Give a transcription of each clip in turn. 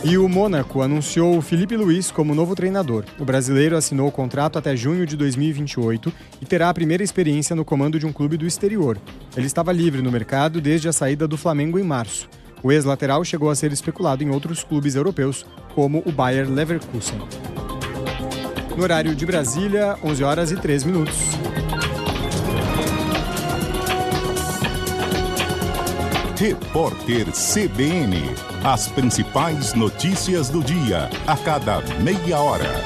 E o Mônaco anunciou o Filipe Luís como novo treinador. O brasileiro assinou o contrato até junho de 2028 e terá a primeira experiência no comando de um clube do exterior. Ele estava livre no mercado desde a saída do Flamengo em março. O ex-lateral chegou a ser especulado em outros clubes europeus, como o Bayer Leverkusen. No horário de Brasília, 11h03. Repórter CBN. As principais notícias do dia, a cada meia hora.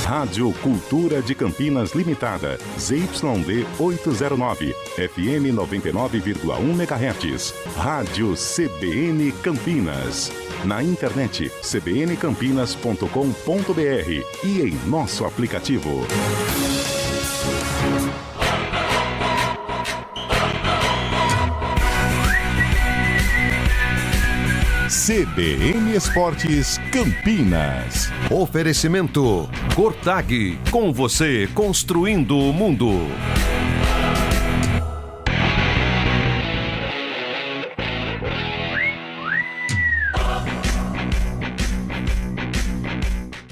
Rádio Cultura de Campinas Limitada, ZYD 809, FM 99,1 MHz. Rádio CBN Campinas. Na internet cbncampinas.com.br e em nosso aplicativo. CBN Esportes Campinas. Oferecimento Cortag, com você construindo o mundo.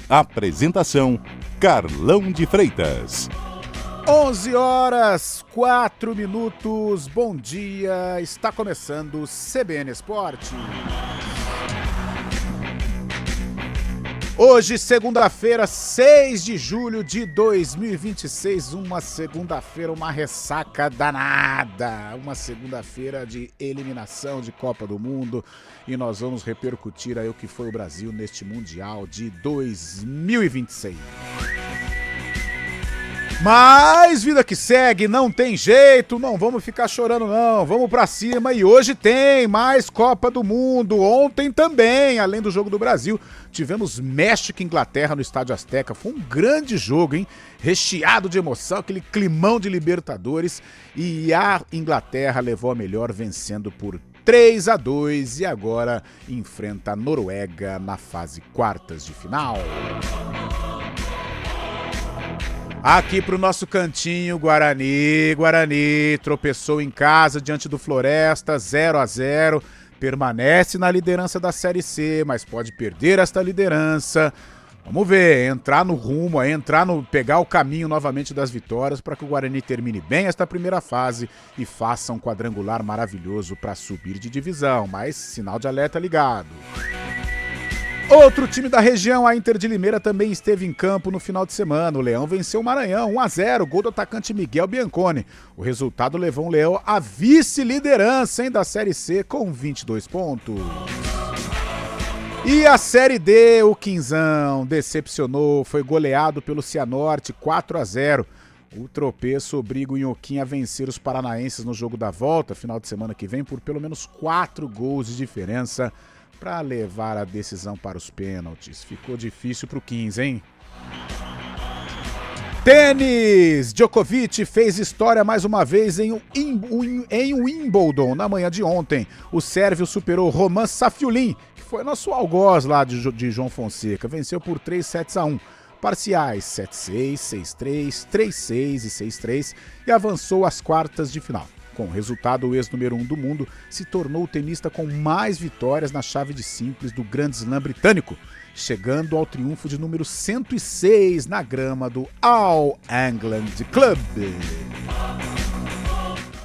Apresentação: Carlão de Freitas. 11h04. Bom dia, está começando o CBN Esporte. Hoje, segunda-feira, 6 de julho de 2026, uma segunda-feira, uma ressaca danada, uma segunda-feira de eliminação de Copa do Mundo, e nós vamos repercutir aí o que foi o Brasil neste Mundial de 2026. Mas vida que segue, não tem jeito, não vamos ficar chorando não, vamos pra cima. E hoje tem mais Copa do Mundo, ontem também, além do jogo do Brasil, tivemos México e Inglaterra no Estádio Azteca. Foi um grande jogo, hein? Recheado de emoção, aquele climão de Libertadores, e a Inglaterra levou a melhor vencendo por 3-2 e agora enfrenta a Noruega na fase quartas de final. Aqui pro nosso cantinho, Guarani tropeçou em casa diante do Floresta, 0-0, permanece na liderança da Série C, mas pode perder esta liderança. Vamos ver, pegar o caminho novamente das vitórias para que o Guarani termine bem esta primeira fase e faça um quadrangular maravilhoso para subir de divisão, mas sinal de alerta ligado. Outro time da região, a Inter de Limeira, também esteve em campo no final de semana. O Leão venceu o Maranhão, 1-0, gol do atacante Miguel Bianconi. O resultado levou o Leão à vice-liderança da Série C com 22 pontos. E a Série D, o Quinzão decepcionou, foi goleado pelo Cianorte 4-0. O tropeço obriga o Inhoquim a vencer os paranaenses no jogo da volta, final de semana que vem, por pelo menos 4 gols de diferença, para levar a decisão para os pênaltis. Ficou difícil pro 15, hein? Tênis! Djokovic fez história mais uma vez em Wimbledon na manhã de ontem. O sérvio superou Roman Safiullin, que foi nosso algoz lá de João Fonseca. Venceu por 3-1. Parciais 7-6, 6-3, 3-6 e 6-3 e avançou às quartas de final. Com o resultado, o ex-número 1 do mundo se tornou o tenista com mais vitórias na chave de simples do Grand Slam britânico, chegando ao triunfo de número 106 na grama do All England Club.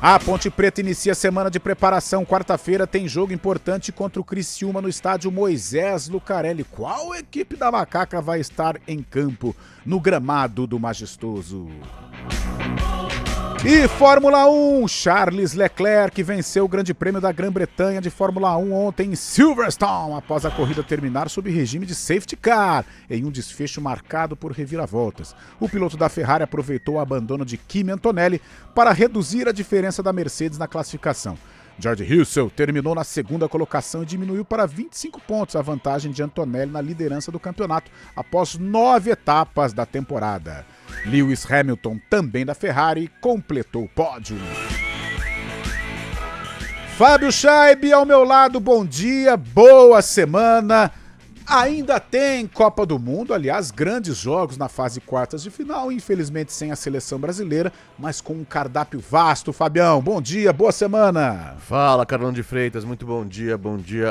A Ponte Preta inicia a semana de preparação. Quarta-feira tem jogo importante contra o Criciúma no estádio Moisés Lucarelli. Qual equipe da Macaca vai estar em campo no gramado do Majestoso? E Fórmula 1, Charles Leclerc venceu o Grande Prêmio da Grã-Bretanha de Fórmula 1 ontem em Silverstone, após a corrida terminar sob regime de safety car, em um desfecho marcado por reviravoltas. O piloto da Ferrari aproveitou o abandono de Kimi Antonelli para reduzir a diferença da Mercedes na classificação. George Russell terminou na segunda colocação e diminuiu para 25 pontos a vantagem de Antonelli na liderança do campeonato após 9 etapas da temporada. Lewis Hamilton, também da Ferrari, completou o pódio. Fábio Scheib ao meu lado, bom dia, boa semana. Ainda tem Copa do Mundo, aliás, grandes jogos na fase quartas de final, infelizmente sem a seleção brasileira, mas com um cardápio vasto. Fabião, bom dia, boa semana. Fala, Carlão de Freitas, muito bom dia,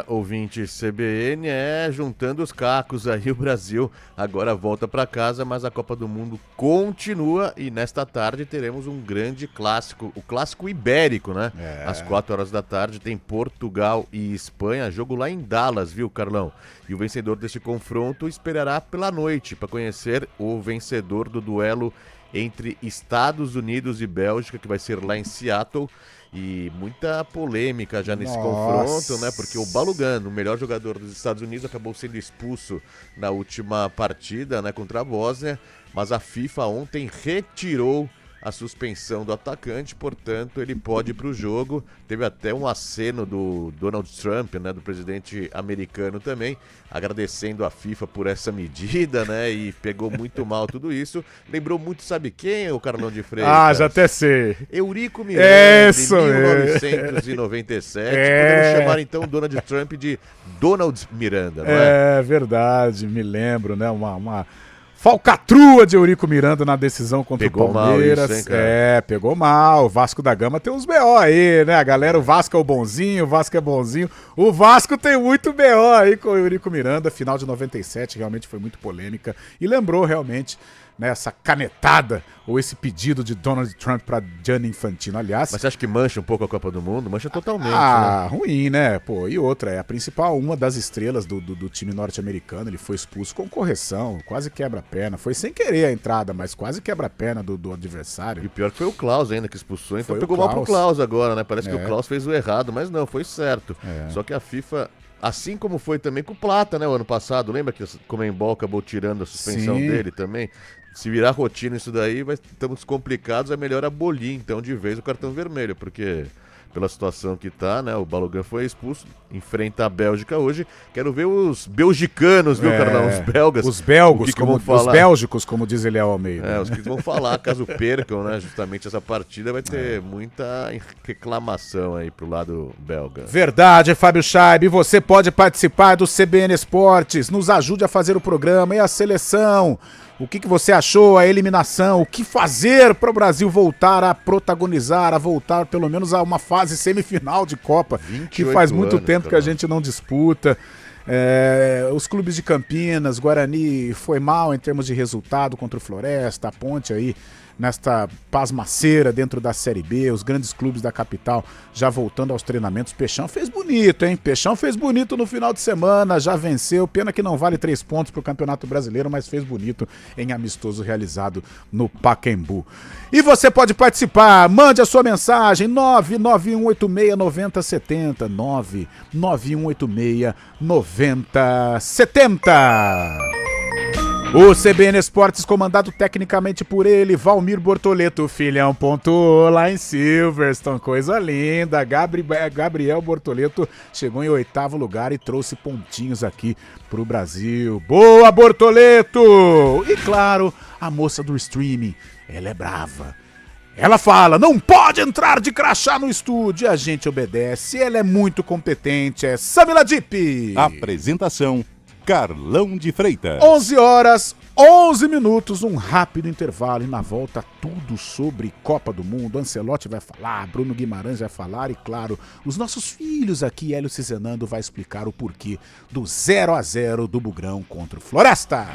ouvinte CBN. Juntando os cacos aí, o Brasil agora volta para casa, mas a Copa do Mundo continua e nesta tarde teremos um grande clássico, o clássico ibérico, né? Às 4 horas da tarde tem Portugal e Espanha, jogo lá em Dallas, viu, Carlão? E o vencedor deste confronto esperará pela noite para conhecer o vencedor do duelo entre Estados Unidos e Bélgica, que vai ser lá em Seattle. E muita polêmica já nesse confronto, né? Porque o Balogun, o melhor jogador dos Estados Unidos, acabou sendo expulso na última partida, né, contra a Bósnia. Mas a FIFA ontem retirou a suspensão do atacante, portanto ele pode ir para o jogo. Teve até um aceno do Donald Trump, né, do presidente americano também, agradecendo a FIFA por essa medida, né, e pegou muito mal tudo isso. Lembrou muito, sabe quem, o Carlão de Freitas? Ah, já até sei. Eurico Miranda, de 1997. Podemos chamar então o Donald Trump de Donald Miranda, não é? É verdade, me lembro, né, uma falcatrua de Eurico Miranda na decisão contra o Palmeiras. Mal isso, hein, cara? Pegou mal. O Vasco da Gama tem uns BO aí, né? A galera, o Vasco é o bonzinho, o Vasco é bonzinho. O Vasco tem muito BO aí com o Eurico Miranda. Final de 97 realmente foi muito polêmica. E lembrou realmente, né, essa canetada ou esse pedido de Donald Trump para Gianni Infantino, aliás. Mas você acha que mancha um pouco a Copa do Mundo? Mancha totalmente, né? Né? Ruim, né? Pô, e outra, é a principal, uma das estrelas do time norte-americano, ele foi expulso com correção, quase quebra a perna. Foi sem querer a entrada, mas quase quebra a perna do adversário. E pior que foi o Klaus ainda que expulsou, então Foi pegou mal pro Klaus agora, né? Parece que o Klaus fez o errado, mas não, foi certo. Só que a FIFA... Assim como foi também com o Plata, né, o ano passado. Lembra que o Conmebol acabou tirando a suspensão dele também? Se virar rotina isso daí, estamos complicados, é melhor abolir então de vez o cartão vermelho, porque pela situação que tá, né, o Balogun foi expulso, enfrenta a Bélgica hoje. Quero ver os belgicanos, viu, Carlão? Os belgas. Os belgos, os bélgicos, como diz Eliel Almeida. Os que vão falar, caso percam, né, justamente essa partida, vai ter muita reclamação aí pro lado belga. Verdade, Fábio Scheib, você pode participar do CBN Esportes, nos ajude a fazer o programa e a seleção. O que você achou, a eliminação, o que fazer para o Brasil voltar a protagonizar, a voltar pelo menos a uma fase semifinal de Copa, que faz muito tempo que a gente não disputa. Os clubes de Campinas, Guarani foi mal em termos de resultado contra o Floresta, a Ponte aí nesta pasmaceira dentro da Série B, os grandes clubes da capital já voltando aos treinamentos. Peixão fez bonito, hein? Peixão fez bonito no final de semana, já venceu, pena que não vale 3 pontos para o Campeonato Brasileiro, mas fez bonito em amistoso realizado no Pacaembu. E você pode participar, mande a sua mensagem, 991869070, 991869070. O CBN Esportes, comandado tecnicamente por ele, Valmir Bortoleto, o filhão pontuou lá em Silverstone, coisa linda. Gabriel Bortoleto chegou em 8º lugar e trouxe pontinhos aqui pro Brasil. Boa, Bortoleto! E claro, a moça do streaming, ela é brava. Ela fala, não pode entrar de crachá no estúdio, e a gente obedece. Ela é muito competente, é Samila Dipp. Apresentação, Carlão de Freitas. 11h11, um rápido intervalo e na volta tudo sobre Copa do Mundo. Ancelotti vai falar, Bruno Guimarães vai falar e, claro, os nossos filhos aqui, Hélio Cizenando, vai explicar o porquê do 0-0 do Bugrão contra o Floresta.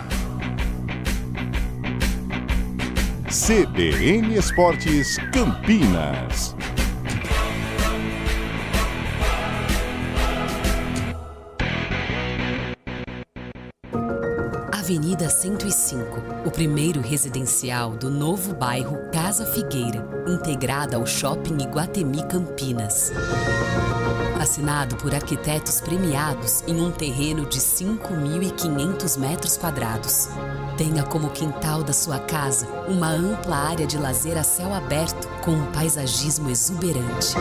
CBN Esportes Campinas. Avenida 105, o primeiro residencial do novo bairro Casa Figueira, integrada ao Shopping Iguatemi Campinas. Assinado por arquitetos premiados em um terreno de 5.500 metros quadrados. Tenha como quintal da sua casa uma ampla área de lazer a céu aberto com um paisagismo exuberante.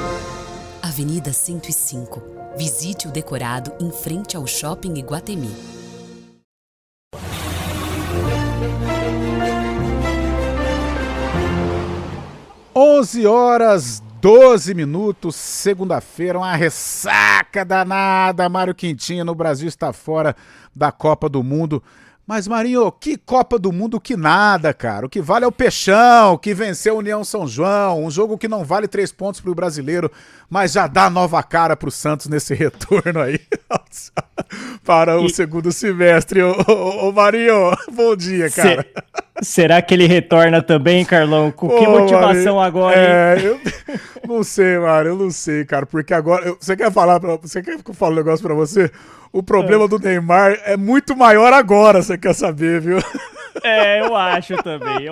Avenida 105. Visite o decorado em frente ao Shopping Iguatemi. 11h10 12 minutos, segunda-feira, uma ressaca danada. Mário Quintino, o Brasil está fora da Copa do Mundo. Mas, Marinho, que Copa do Mundo que nada, cara. O que vale é o Peixão, que venceu a União São João. Um jogo que não vale 3 pontos pro brasileiro, mas já dá nova cara pro Santos nesse retorno aí para o segundo semestre. Ô, Marinho, bom dia, cara. Será que ele retorna também, Carlão? Com que motivação, Marinho, agora, hein? Eu não sei, Mário, eu não sei, cara. Porque agora... Você quer que eu fale um negócio pra você? O problema do Neymar é muito maior agora, você quer saber, viu? Eu acho também.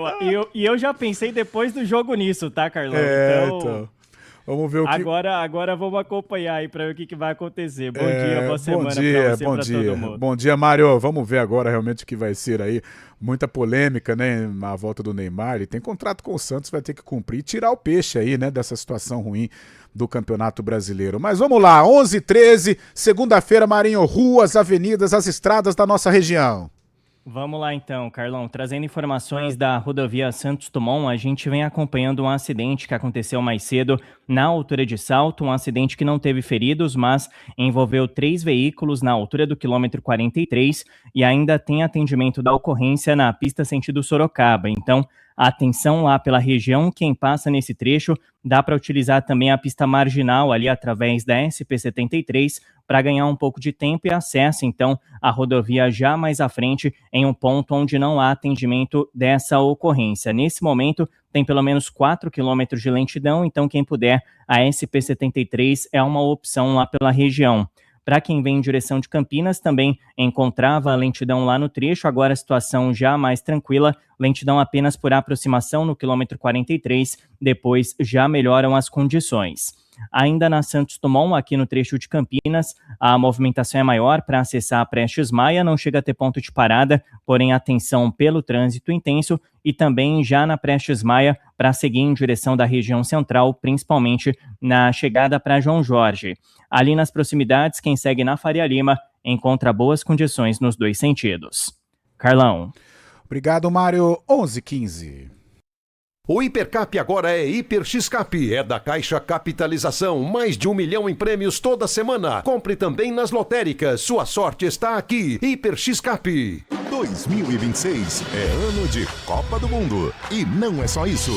Eu já pensei depois do jogo nisso, tá, Carlão? Então... Vamos ver o que... Agora vamos acompanhar aí pra ver o que vai acontecer. Bom dia, boa semana pra você, bom pra dia. todo mundo. Bom dia, Mário. Vamos ver agora realmente o que vai ser aí. Muita polêmica, né, na volta do Neymar. Ele tem contrato com o Santos, vai ter que cumprir e tirar o peixe aí, né, dessa situação ruim do Campeonato Brasileiro. Mas vamos lá, 11h13, segunda-feira, Marinho, ruas, avenidas, as estradas da nossa região. Vamos lá então, Carlão. Trazendo informações da rodovia Santos Dumont, a gente vem acompanhando um acidente que aconteceu mais cedo na altura de Salto, um acidente que não teve feridos, mas envolveu 3 veículos na altura do quilômetro 43 e ainda tem atendimento da ocorrência na pista sentido Sorocaba. Então, atenção lá pela região, quem passa nesse trecho, dá para utilizar também a pista marginal ali através da SP-73 para ganhar um pouco de tempo e acesso, então, a rodovia já mais à frente em um ponto onde não há atendimento dessa ocorrência. Nesse momento, tem pelo menos 4 quilômetros de lentidão, então quem puder, a SP-73 é uma opção lá pela região. Para quem vem em direção de Campinas, também encontrava a lentidão lá no trecho, agora a situação já mais tranquila, lentidão apenas por aproximação no quilômetro 43, depois já melhoram as condições. Ainda na Santos Dumont, aqui no trecho de Campinas, a movimentação é maior para acessar a Prestes Maia, não chega a ter ponto de parada, porém atenção pelo trânsito intenso e também já na Prestes Maia para seguir em direção da região central, principalmente na chegada para João Jorge. Ali nas proximidades, quem segue na Faria Lima encontra boas condições nos 2 sentidos. Carlão. Obrigado, Mário. 11h15. O Hipercap agora é Hiper X-Cap, é da Caixa Capitalização, mais de 1 milhão em prêmios toda semana. Compre também nas lotéricas, sua sorte está aqui. Hiper X-Cap. 2026 é ano de Copa do Mundo. E não é só isso.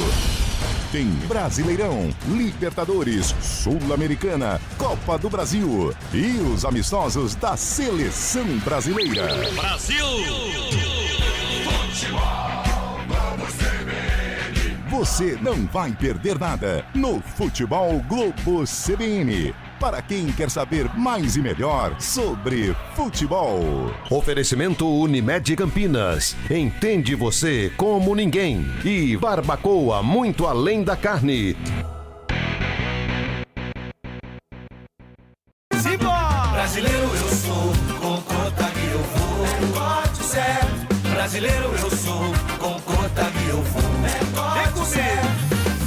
Tem Brasileirão, Libertadores, Sul-Americana, Copa do Brasil e os amistosos da Seleção Brasileira. Brasil! Você não vai perder nada no Futebol Globo CBN. Para quem quer saber mais e melhor sobre futebol. Oferecimento Unimed Campinas. Entende você como ninguém. E Barbacoa, muito além da carne. Simbora! Brasileiro eu sou, com Cotag eu vou. Corte certo. Brasileiro eu sou, com Cotag eu vou. Vem comigo!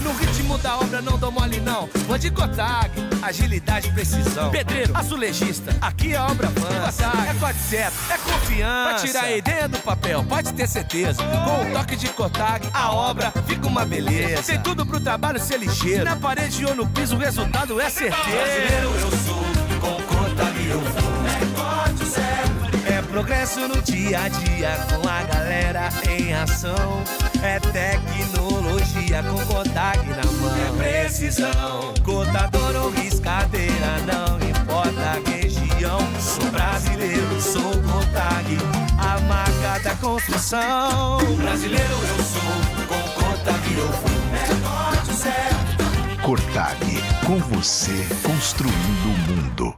No ritmo da obra não dou mole não. Vou de Cotag, agilidade e precisão. Pedreiro, azulejista, aqui a obra avança. É corte certo, é confiança. Pra tirar a ideia do papel, pode ter certeza. Com o toque de Cotag, a obra fica uma beleza. Tem tudo pro trabalho ser ligeiro. Na parede ou no piso, o resultado é certeza. Brasileiro eu sou, com Cotag eu vou. É corte certo. É progresso no dia a dia, com a galera em ação. É tecnologia com Cotag na mão. É precisão, cotador ou riscadeira, não importa a região. Sou brasileiro, sou Cotag, a marca da construção. Brasileiro eu sou, com Cotag eu vou. É corte certo. Cotag, com você construindo o mundo.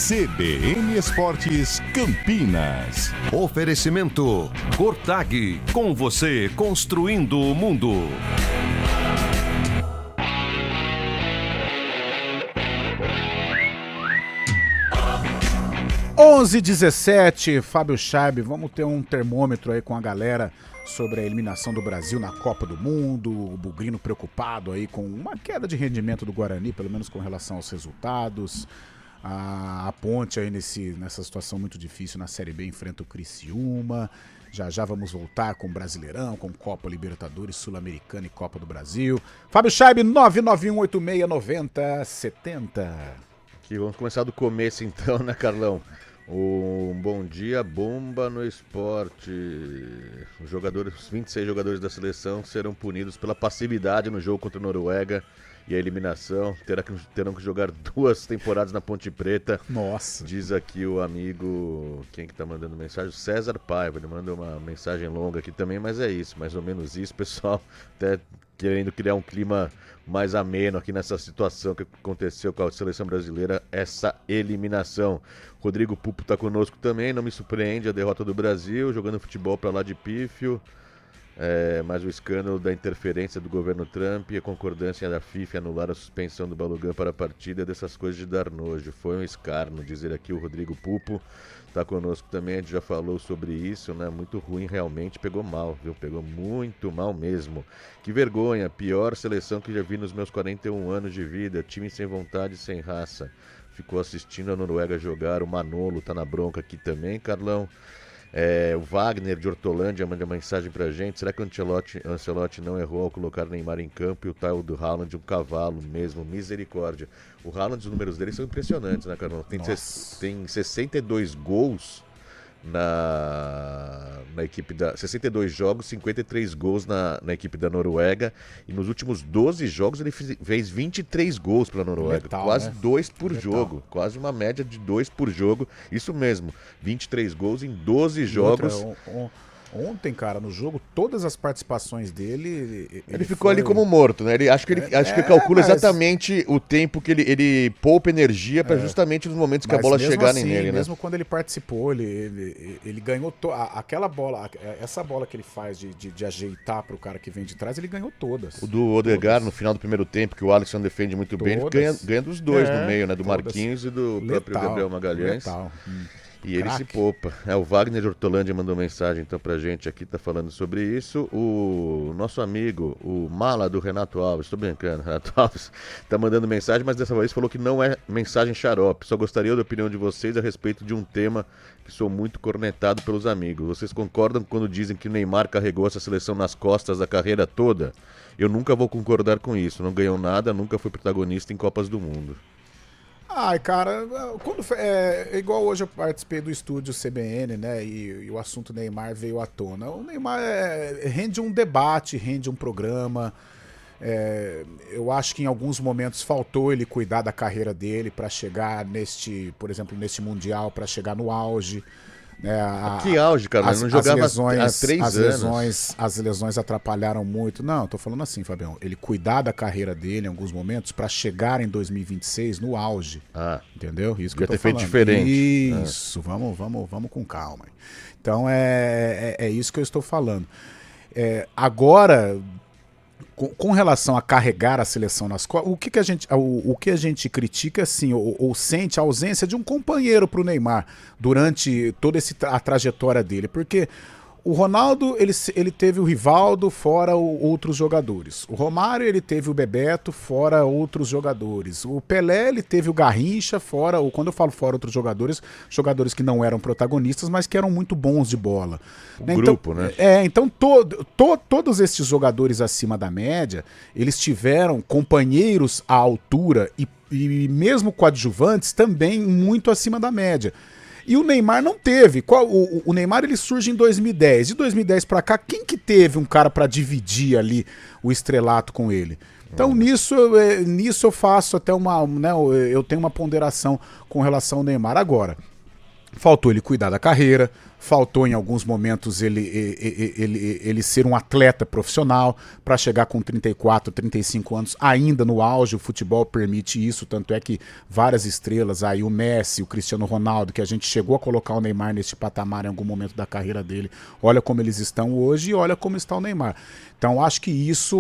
CBN Esportes Campinas. Oferecimento Cortag, com você construindo o mundo. 11h17, Fábio Chaib, vamos ter um termômetro aí com a galera sobre a eliminação do Brasil na Copa do Mundo, o Bugrino preocupado aí com uma queda de rendimento do Guarani, pelo menos com relação aos resultados. A Ponte aí nessa situação muito difícil na Série B enfrenta o Criciúma. Já já vamos voltar com Brasileirão, com Copa Libertadores, Sul-Americana e Copa do Brasil. Fábio Scheib, 991869070. Aqui, vamos começar do começo então, né, Carlão? Um bom dia, bomba no esporte. Os 26 jogadores da seleção serão punidos pela passividade no jogo contra a Noruega e a eliminação. Terão que jogar 2 temporadas na Ponte Preta. Nossa. Diz aqui o amigo, quem que tá mandando mensagem? César Paiva, ele mandou uma mensagem longa aqui também, mas é isso, mais ou menos isso, pessoal. Até querendo criar um clima mais ameno aqui nessa situação que aconteceu com a seleção brasileira, essa eliminação. Rodrigo Pupo tá conosco também, não me surpreende a derrota do Brasil, jogando futebol pra lá de pífio. Mas o escândalo da interferência do governo Trump e a concordância da FIFA em anular a suspensão do Balogun para a partida, dessas coisas de dar nojo. Foi um escárnio, dizer aqui o Rodrigo Pupo. Tá conosco também, a gente já falou sobre isso, né? Muito ruim realmente, pegou mal, viu? Pegou muito mal mesmo. Que vergonha, pior seleção que já vi nos meus 41 anos de vida, time sem vontade e sem raça. Ficou assistindo a Noruega jogar, o Manolo tá na bronca aqui também, Carlão. O Wagner de Hortolândia manda mensagem pra gente. Será que o Ancelotti não errou ao colocar Neymar em campo e o tal do Haaland um cavalo mesmo? Misericórdia. O Haaland, os números dele são impressionantes, né, Carlão? Tem 62 gols na equipe da... 62 jogos, 53 gols na equipe da Noruega. E nos últimos 12 jogos ele fez 23 gols pela Noruega. Letal, quase, né? 2 por Letal. jogo. Quase uma média de 2 por jogo. Isso mesmo, 23 gols em 12 jogos. Ontem, cara, no jogo, todas as participações dele... Ele ficou ali como morto, né? Acho que ele calcula exatamente o tempo que ele poupa energia para justamente nos momentos que a bola chegarem assim, nele, né? Mesmo quando ele participou, ele ganhou aquela bola, essa bola que ele faz de ajeitar pro cara que vem de trás, ele ganhou todas. O do Odegaard no final do primeiro tempo, que o Alisson defende muito bem, ele ganha dos dois no meio, né? Do todas. Marquinhos e do próprio Gabriel Magalhães. Letal. E ele se poupa. O Wagner de Hortolândia mandou mensagem então pra gente aqui, tá falando sobre isso. O nosso amigo, o Mala do Renato Alves, tô brincando, Renato Alves, tá mandando mensagem, mas dessa vez falou que não é mensagem xarope. Só gostaria da opinião de vocês a respeito de um tema que sou muito cornetado pelos amigos. Vocês concordam quando dizem que o Neymar carregou essa seleção nas costas a carreira toda? Eu nunca vou concordar com isso. Não ganhou nada, nunca foi protagonista em Copas do Mundo. Ai, cara, igual hoje eu participei do estúdio CBN, né, e o assunto Neymar veio à tona. O Neymar rende um debate, rende um programa. Eu acho que em alguns momentos faltou ele cuidar da carreira dele para chegar por exemplo, neste Mundial, para chegar no auge. Que auge, cara, ele não jogava há 3 anos. As lesões atrapalharam muito. Não, tô falando assim, Fabião, ele cuidar da carreira dele em alguns momentos para chegar em 2026 no auge. Entendeu? Isso que eu tô falando. Feito diferente. Isso, vamos com calma. Então é isso que eu estou falando. Agora, com relação a carregar a seleção nas costas, o que a gente critica assim, ou sente a ausência de um companheiro para o Neymar durante toda a trajetória dele, porque o Ronaldo ele teve o Rivaldo fora outros jogadores, o Romário ele teve o Bebeto fora outros jogadores, o Pelé ele teve o Garrincha fora, quando eu falo fora outros jogadores que não eram protagonistas, mas que eram muito bons de bola. Grupo, né? Então todos esses jogadores acima da média, eles tiveram companheiros à altura e mesmo coadjuvantes também muito acima da média. E o Neymar não teve. O Neymar ele surge em 2010. De 2010 pra cá, quem que teve um cara pra dividir ali o estrelato com ele? Então nisso eu faço até eu tenho uma ponderação com relação ao Neymar. Agora, faltou ele cuidar da carreira, faltou em alguns momentos ele ser um atleta profissional para chegar com 34, 35 anos ainda no auge. O futebol permite isso, tanto é que várias estrelas aí, o Messi, o Cristiano Ronaldo, que a gente chegou a colocar o Neymar nesse patamar em algum momento da carreira dele, olha como eles estão hoje e olha como está o Neymar. Então acho que isso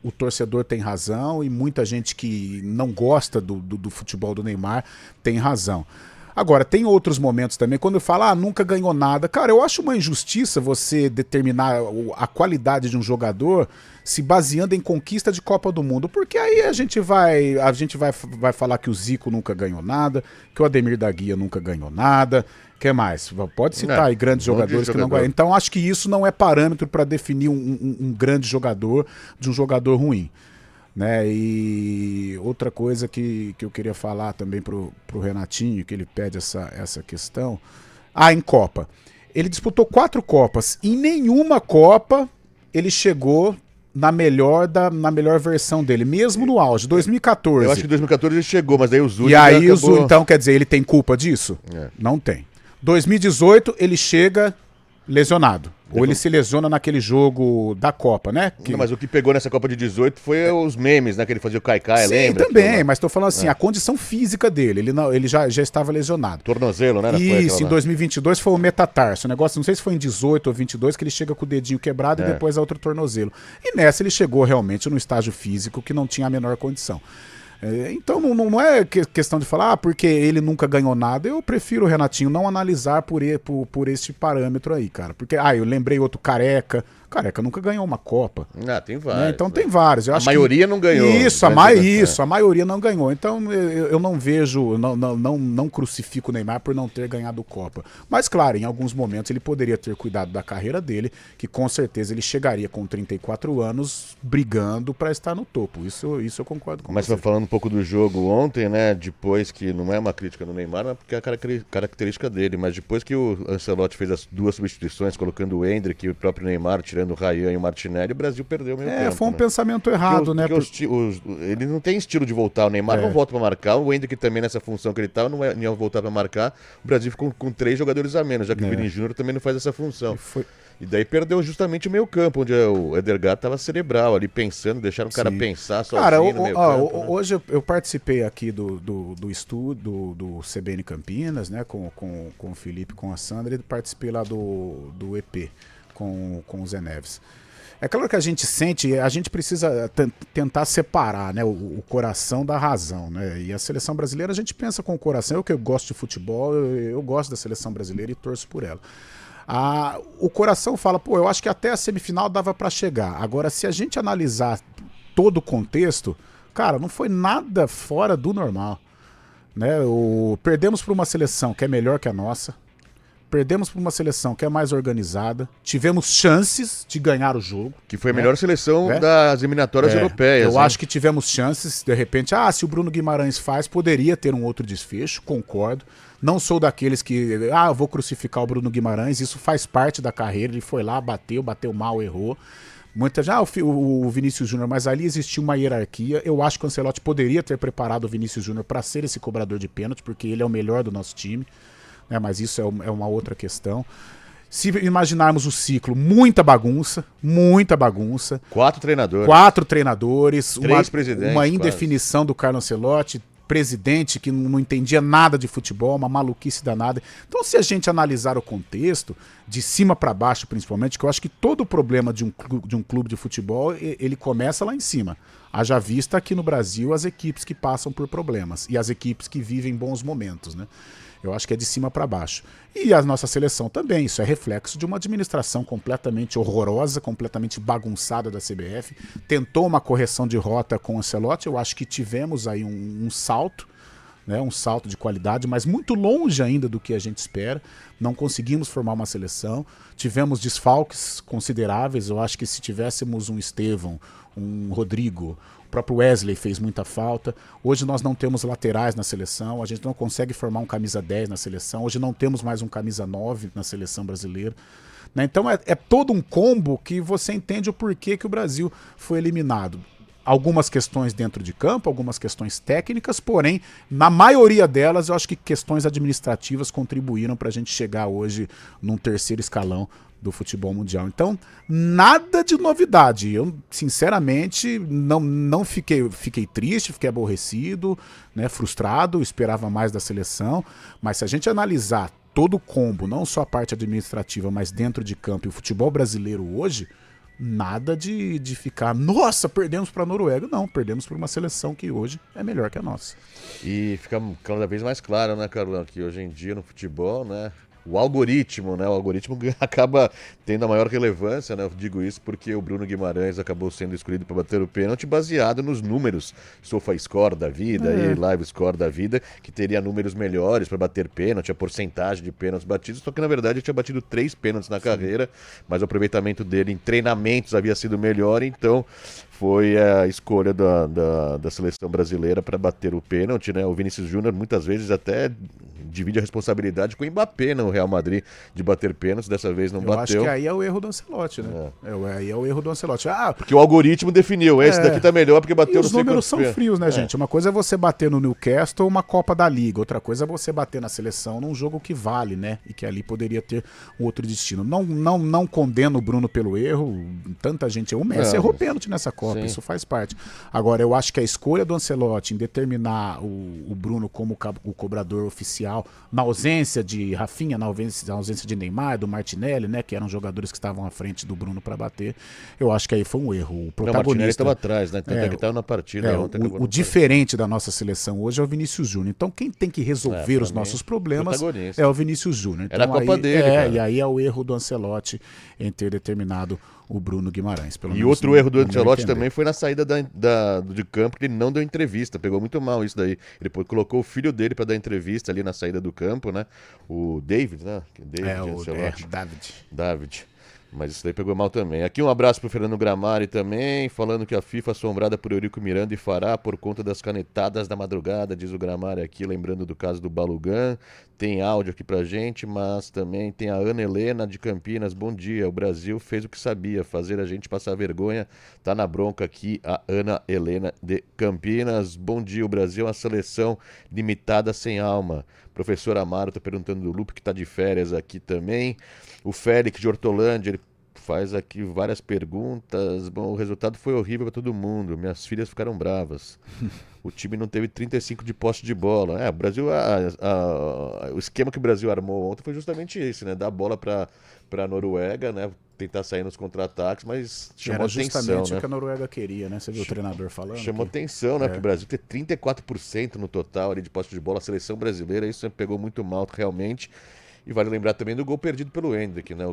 o torcedor tem razão e muita gente que não gosta do futebol do Neymar tem razão. Agora, tem outros momentos também, quando eu falo, nunca ganhou nada. Cara, eu acho uma injustiça você determinar a qualidade de um jogador se baseando em conquista de Copa do Mundo, porque aí a gente vai falar que o Zico nunca ganhou nada, que o Ademir da Guia nunca ganhou nada. O que mais? Pode citar aí grandes jogadores que não ganham. Então, acho que isso não é parâmetro para definir um grande jogador de um jogador ruim. Né? E outra coisa que eu queria falar também pro Renatinho, que ele pede essa questão. Em Copa. Ele disputou 4 Copas. Em nenhuma Copa ele chegou na melhor versão dele, mesmo no auge. 2014. Eu acho que em 2014 ele chegou, mas daí o Zúñiga E aí acabou... então, quer dizer, ele tem culpa disso? Não tem. 2018 ele chega lesionado. Ou ele se lesiona naquele jogo da Copa, né? Não, mas o que pegou nessa Copa de 18 foi os memes, né? Que ele fazia o Caicai, lembra? Sim, também, mas tô falando assim, a condição física dele, ele já estava lesionado. Tornozelo, né? Isso, em 2022 foi o metatarso, o negócio, não sei se foi em 18 ou 22, que ele chega com o dedinho quebrado e depois outro tornozelo. E nessa ele chegou realmente no estágio físico que não tinha a menor condição. Então não é questão de falar porque ele nunca ganhou nada. Eu prefiro, Renatinho, não analisar por este parâmetro aí, cara. Porque, eu lembrei outro Careca. Careca nunca ganhou uma Copa. Tem vários. Então tem vários. Eu acho maioria não ganhou. A maioria não ganhou. Então eu não vejo, não crucifico o Neymar por não ter ganhado Copa. Mas claro, em alguns momentos ele poderia ter cuidado da carreira dele, que com certeza ele chegaria com 34 anos brigando para estar no topo. Isso eu concordo com você. Mas falando um pouco do jogo ontem, né? Depois que não é uma crítica no Neymar, não é porque é a característica dele, mas depois que o Ancelotti fez as 2 substituições, colocando o Endrick e o próprio Neymar, tirando o Ryan e o Martinelli, o Brasil perdeu o meio tempo. Foi um pensamento errado, né? Ele não tem estilo de voltar, o Neymar não volta pra marcar, o Endrick também nessa função que ele tá, não ia voltar pra marcar, o Brasil ficou com 3 jogadores a menos, já que o Vini Júnior também não faz essa função. E daí perdeu justamente o meio campo, onde o Edergaard tava cerebral ali, pensando, deixaram o cara pensar sozinho no meio campo. Né? Hoje eu participei aqui do estúdio do CBN Campinas, né, com o Felipe, com a Sandra, e participei lá do EP com o Zé Neves. É claro que a gente sente, a gente precisa tentar separar, né, o coração da razão, né? E a seleção brasileira a gente pensa com o coração. Eu que gosto de futebol, eu gosto da seleção brasileira e torço por ela. O coração fala, eu acho que até a semifinal dava para chegar. Agora, se a gente analisar todo o contexto, cara, não foi nada fora do normal, né? Perdemos para uma seleção que é melhor que a nossa. Perdemos para uma seleção que é mais organizada. Tivemos chances de ganhar o jogo. Que foi a melhor seleção das eliminatórias europeias. Eu acho que tivemos chances, de repente, se o Bruno Guimarães faz, poderia ter um outro desfecho, concordo. Não sou daqueles que, eu vou crucificar o Bruno Guimarães, isso faz parte da carreira, ele foi lá, bateu mal, errou. Muita o Vinícius Júnior, mas ali existia uma hierarquia. Eu acho que o Ancelotti poderia ter preparado o Vinícius Júnior para ser esse cobrador de pênalti, porque ele é o melhor do nosso time. Mas isso é uma outra questão. Se imaginarmos o ciclo, muita bagunça. 4 treinadores. 4 treinadores. 3 presidentes. Uma indefinição do Carlo Ancelotti. Presidente que não entendia nada de futebol, uma maluquice danada. Então, se a gente analisar o contexto, de cima para baixo principalmente, que eu acho que todo o problema de um clube de futebol, ele começa lá em cima. Haja vista aqui no Brasil as equipes que passam por problemas e as equipes que vivem bons momentos, né? Eu acho que é de cima para baixo. E a nossa seleção também, isso é reflexo de uma administração completamente horrorosa, completamente bagunçada da CBF. Tentou uma correção de rota com o Ancelotti, eu acho que tivemos aí um salto, né, um salto de qualidade, mas muito longe ainda do que a gente espera. Não conseguimos formar uma seleção, tivemos desfalques consideráveis. Eu acho que se tivéssemos um Estevão, um Rodrigo, o próprio Wesley fez muita falta. Hoje nós não temos laterais na seleção, a gente não consegue formar um camisa 10 na seleção, hoje não temos mais um camisa 9 na seleção brasileira. Então é todo um combo que você entende o porquê que o Brasil foi eliminado. Algumas questões dentro de campo, algumas questões técnicas, porém, na maioria delas, eu acho que questões administrativas contribuíram para a gente chegar hoje num 3º escalão do futebol mundial. Então, nada de novidade. Eu, sinceramente, não fiquei triste, fiquei aborrecido, né, frustrado, esperava mais da seleção, mas se a gente analisar todo o combo, não só a parte administrativa, mas dentro de campo e o futebol brasileiro hoje, Nada de ficar, nossa, perdemos para a Noruega. Não, perdemos para uma seleção que hoje é melhor que a nossa. E fica cada vez mais claro, né, Carlão, que hoje em dia no futebol, né, o algoritmo acaba tendo a maior relevância, né? Eu digo isso porque o Bruno Guimarães acabou sendo escolhido para bater o pênalti baseado nos números SofaScore da vida e LiveScore da vida, que teria números melhores para bater pênalti, a porcentagem de pênaltis batidos, só que na verdade ele tinha batido 3 pênaltis na carreira, mas o aproveitamento dele em treinamentos havia sido melhor, então foi a escolha da seleção brasileira para bater o pênalti, né? O Vinícius Júnior muitas vezes até divide a responsabilidade com o Mbappé no Real Madrid de bater pênaltis, dessa vez não bateu. Eu acho que aí é o erro do Ancelotti, né? Aí é o erro do Ancelotti. Porque o algoritmo definiu, esse daqui tá melhor porque bateu no os números são frios, né, gente? Uma coisa é você bater no Newcastle uma Copa da Liga, outra coisa é você bater na seleção num jogo que vale, né? E que ali poderia ter um outro destino. Não condeno o Bruno pelo erro, tanta gente... O Messi errou pênalti nessa Copa, isso faz parte. Agora, eu acho que a escolha do Ancelotti em determinar o Bruno como o cobrador oficial, na ausência de Rafinha, na ausência de Neymar, do Martinelli, né, que eram jogadores que estavam à frente do Bruno para bater, eu acho que aí foi um erro. O protagonista... o Martinelli estava atrás, né? Tanto que estava na partida. O diferente da nossa seleção hoje é o Vinícius Júnior. Então quem tem que resolver os nossos problemas é o Vinícius Júnior. Então, era a Copa dele, e aí é o erro do Ancelotti em ter determinado o Bruno Guimarães. E outro erro do Ancelotti também foi na saída de campo, que ele não deu entrevista, pegou muito mal isso daí. Ele colocou o filho dele para dar entrevista ali na saída do campo, né? O David, né? David. Mas isso daí pegou mal também. Aqui um abraço pro Fernando Gramari também, falando que a FIFA assombrada por Eurico Miranda e fará por conta das canetadas da madrugada, diz o Gramari aqui, lembrando do caso do Balugan. Tem áudio aqui pra gente, mas também tem a Ana Helena de Campinas. Bom dia, o Brasil fez o que sabia, fazer a gente passar vergonha. Tá na bronca aqui a Ana Helena de Campinas. Bom dia, o Brasil é uma seleção limitada sem alma. Professor Amaro tá perguntando do Lupe, que tá de férias aqui também. O Félix de Hortolândia, ele faz aqui várias perguntas. Bom, o resultado foi horrível para todo mundo. Minhas filhas ficaram bravas. O time não teve 35 de posse de bola. O Brasil, o esquema que o Brasil armou ontem foi justamente esse, né? Dar a bola para a Noruega, né? Tentar sair nos contra-ataques, mas chamou atenção, né? Era justamente o que a Noruega queria, né? Você viu o treinador falando? Chamou atenção, né? Porque o Brasil tem 34% no total ali de posse de bola. A seleção brasileira, isso pegou muito mal, realmente. E vale lembrar também do gol perdido pelo Hendrick, né?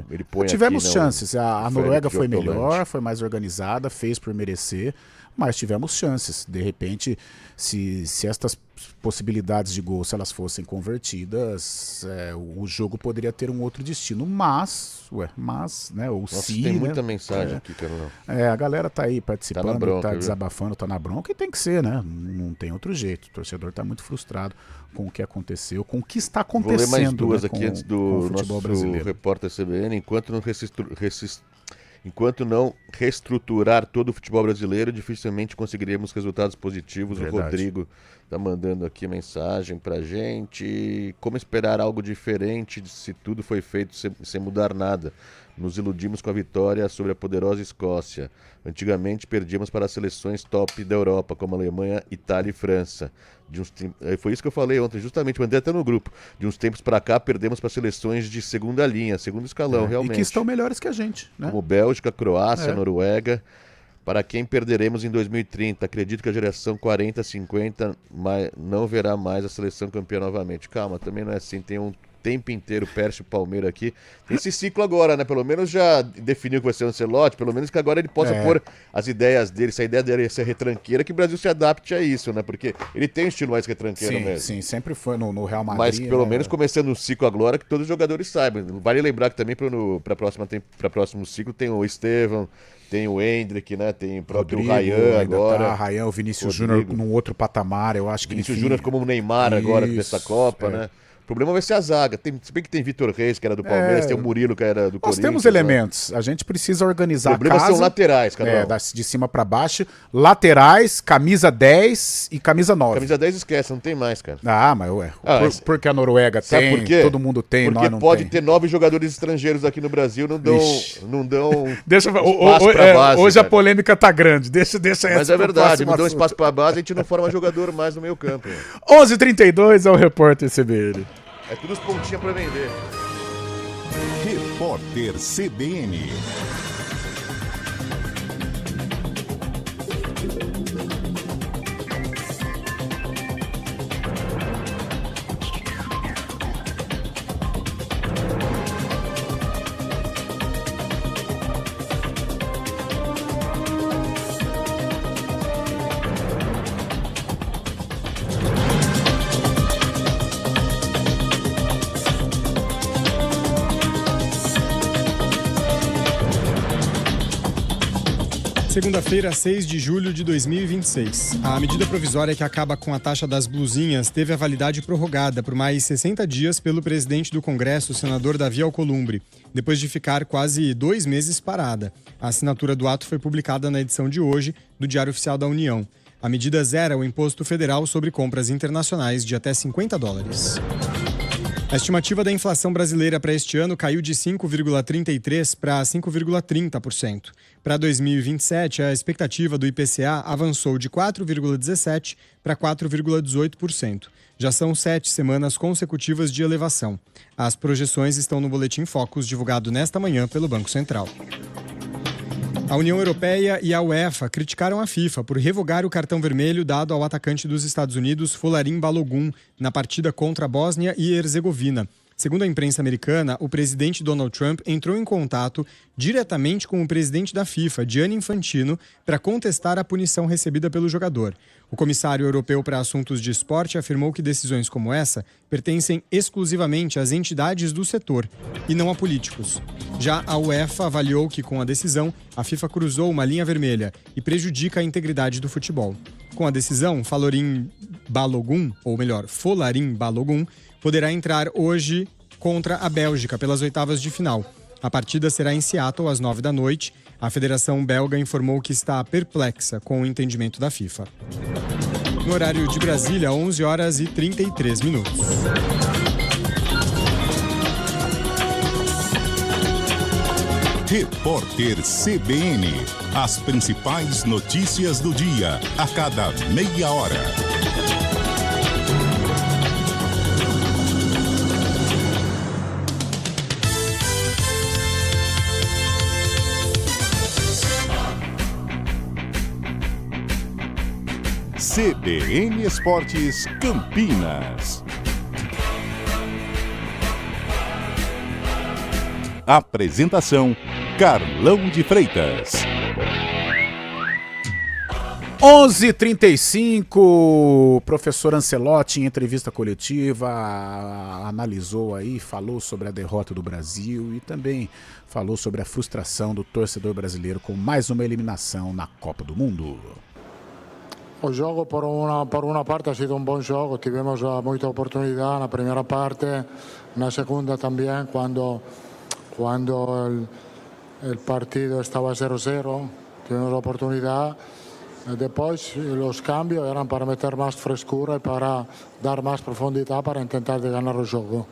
Ele põe tivemos aqui, chances. A Noruega foi melhor, foi mais organizada, fez por merecer, mas tivemos chances. De repente, se estas possibilidades de gol, se elas fossem convertidas, o jogo poderia ter um outro destino. Mas, né? Tem muita mensagem aqui, Carolão. A galera tá aí participando, tá, bronca, tá desabafando, tá na bronca, e tem que ser, né? Não tem outro jeito. O torcedor tá muito frustrado com o que aconteceu, com o que está acontecendo. Vou ler mais duas aqui antes do futebol nosso brasileiro. Repórter CBN. Enquanto não reestruturar todo o futebol brasileiro, dificilmente conseguiremos resultados positivos. Verdade. O Rodrigo tá mandando aqui mensagem pra gente. Como esperar algo diferente se tudo foi feito sem mudar nada? Nos iludimos com a vitória sobre a poderosa Escócia. Antigamente perdíamos para as seleções top da Europa, como Alemanha, Itália e França. Foi isso que eu falei ontem, justamente, mandei até no grupo. De uns tempos para cá, perdemos para seleções de segunda linha, segundo escalão, realmente. E que estão melhores que a gente, né? Como Bélgica, Croácia, Noruega. Para quem perderemos em 2030? Acredito que a geração 40, 50 não verá mais a seleção campeã novamente. Calma, também não é assim, tem um tempo inteiro, Pércio Palmeira aqui. Tem esse ciclo agora, né? Pelo menos já definiu que vai ser o Ancelotti, pelo menos que agora ele possa pôr as ideias dele, se a ideia dele é ser retranqueira, que o Brasil se adapte a isso, né? Porque ele tem um estilo mais retranqueiro mesmo. Sim, sempre foi no Real Madrid. Mas pelo menos começando o ciclo agora, que todos os jogadores saibam. Vale lembrar que também para próximo ciclo tem o Estevão, tem o Hendrick, né? Tem o próprio Ryan agora. Ryan, o Vinícius Júnior num outro patamar, eu acho que... Vinícius Júnior como o Neymar agora nessa Copa, né? O problema vai ser a zaga. Se bem que tem Vitor Reis, que era do Palmeiras, tem o Murilo, que era do Corinthians. Nós temos elementos. Né? A gente precisa organizar a casa. O problema são laterais, cara. De cima pra baixo. Laterais, camisa 10 e camisa 9. Camisa 10 esquece, não tem mais, cara. Mas porque a Noruega tem, por quê? Todo mundo tem, porque nós não pode tem. ter 9 jogadores estrangeiros aqui no Brasil, não dão deixa, espaço pra base. Hoje cara. A polêmica tá grande, deixa essa. Mas é verdade, não dão espaço pra base, a gente não forma jogador mais no meio campo. 11h32 é o Repórter CBN. É tudo os pontinhos pra vender. Repórter CBN. Segunda-feira, 6 de julho de 2026. A medida provisória que acaba com a taxa das blusinhas teve a validade prorrogada por mais 60 dias pelo presidente do Congresso, o senador Davi Alcolumbre, depois de ficar quase 2 meses parada. A assinatura do ato foi publicada na edição de hoje do Diário Oficial da União. A medida zera o imposto federal sobre compras internacionais de até $50. A estimativa da inflação brasileira para este ano caiu de 5,33% para 5,30%. Para 2027, a expectativa do IPCA avançou de 4,17% para 4,18%. Já são 7 semanas consecutivas de elevação. As projeções estão no Boletim Focus, divulgado nesta manhã pelo Banco Central. A União Europeia e a UEFA criticaram a FIFA por revogar o cartão vermelho dado ao atacante dos Estados Unidos, Folarin Balogun, na partida contra a Bósnia e Herzegovina. Segundo a imprensa americana, o presidente Donald Trump entrou em contato diretamente com o presidente da FIFA, Gianni Infantino, para contestar a punição recebida pelo jogador. O comissário europeu para assuntos de esporte afirmou que decisões como essa pertencem exclusivamente às entidades do setor e não a políticos. Já a UEFA avaliou que, com a decisão, a FIFA cruzou uma linha vermelha e prejudica a integridade do futebol. Com a decisão, Folarin Balogun, poderá entrar hoje contra a Bélgica pelas oitavas de final. A partida será em Seattle às 21h. A Federação Belga informou que está perplexa com o entendimento da FIFA. No horário de Brasília, 11h33. Repórter CBN. As principais notícias do dia, a cada meia hora. CBN Esportes Campinas. Apresentação: Carlão de Freitas. 11h35, professor Ancelotti, em entrevista coletiva, analisou aí, falou sobre a derrota do Brasil e também falou sobre a frustração do torcedor brasileiro com mais uma eliminação na Copa do Mundo. O jogo, por uma parte, ha sido bom jogo. Tivemos muita oportunidade na primeira parte, na segunda também, quando o partido estava 0-0, tivemos a oportunidade. Depois, os cambios eram para meter mais frescura e para dar mais profundidade para tentar de ganhar o jogo.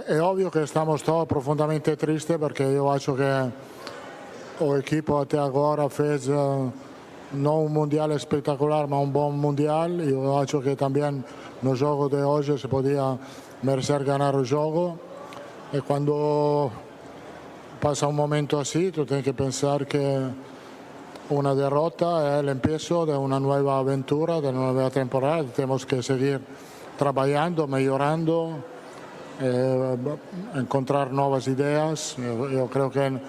É óbvio que estamos todos profundamente tristes, porque eu acho que o equipo até agora fez não um mundial espetacular, mas bom mundial. E eu acho que também no jogo de hoje se podia merecer ganhar o jogo. E quando passa momento assim, tu tens que pensar que uma derrota é o início de uma nova aventura, de uma nova temporada. Temos que seguir trabalhando, melhorando, encontrar novas ideias. Eu creio que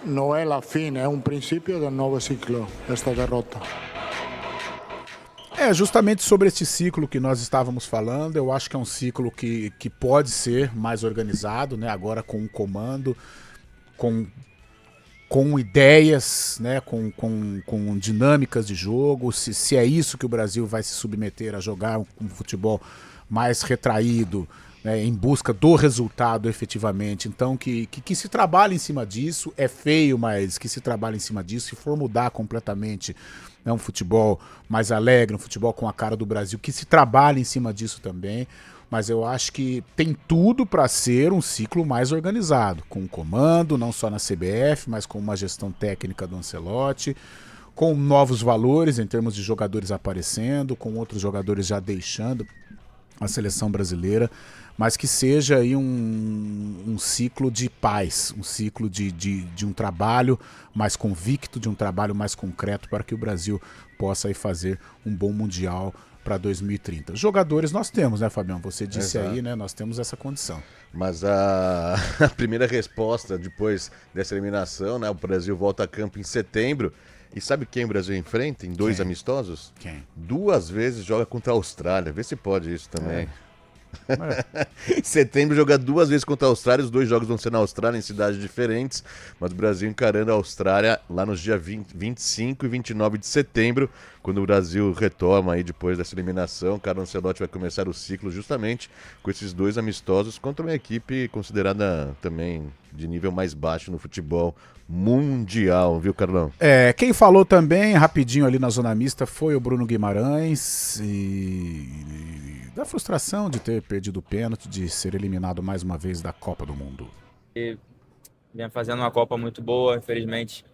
não é a fim, é princípio de novo ciclo, esta derrota. Justamente sobre este ciclo que nós estávamos falando, eu acho que é um ciclo que pode ser mais organizado, né? Agora com um comando, com ideias, né? com dinâmicas de jogo, se é isso que o Brasil vai se submeter a jogar um futebol mais retraído, né, em busca do resultado efetivamente. Então que se trabalhe em cima disso. É feio, mas que se trabalhe em cima disso. Se for mudar completamente, né, um futebol mais alegre, um futebol com a cara do Brasil, que se trabalhe em cima disso também. Mas eu acho que tem tudo para ser um ciclo mais organizado, com um comando, não só na CBF, mas com uma gestão técnica do Ancelotti, com novos valores em termos de jogadores aparecendo, com outros jogadores já deixando a seleção brasileira, mas que seja aí um ciclo de paz, um ciclo de um trabalho mais convicto, de um trabalho mais concreto para que o Brasil possa aí fazer um bom Mundial para 2030. Jogadores nós temos, né, Fabião? Você disse aí, né? Nós temos essa condição. Mas a primeira resposta depois dessa eliminação, né? O Brasil volta a campo em setembro. E sabe quem o Brasil enfrenta em 2 amistosos? Quem? 2 vezes joga contra a Austrália. Vê se pode isso também. Em setembro joga 2 vezes contra a Austrália. Os 2 jogos vão ser na Austrália, em cidades diferentes. Mas o Brasil encarando a Austrália lá nos dias 25 e 29 de setembro, quando o Brasil retoma aí depois dessa eliminação. Carlo Ancelotti vai começar o ciclo justamente com esses 2 amistosos contra uma equipe considerada também de nível mais baixo no futebol mundial, viu, Carlão? Quem falou também, rapidinho ali na zona mista, foi o Bruno Guimarães e da frustração de ter perdido o pênalti, de ser eliminado mais uma vez da Copa do Mundo. E vinha fazendo uma Copa muito boa, infelizmente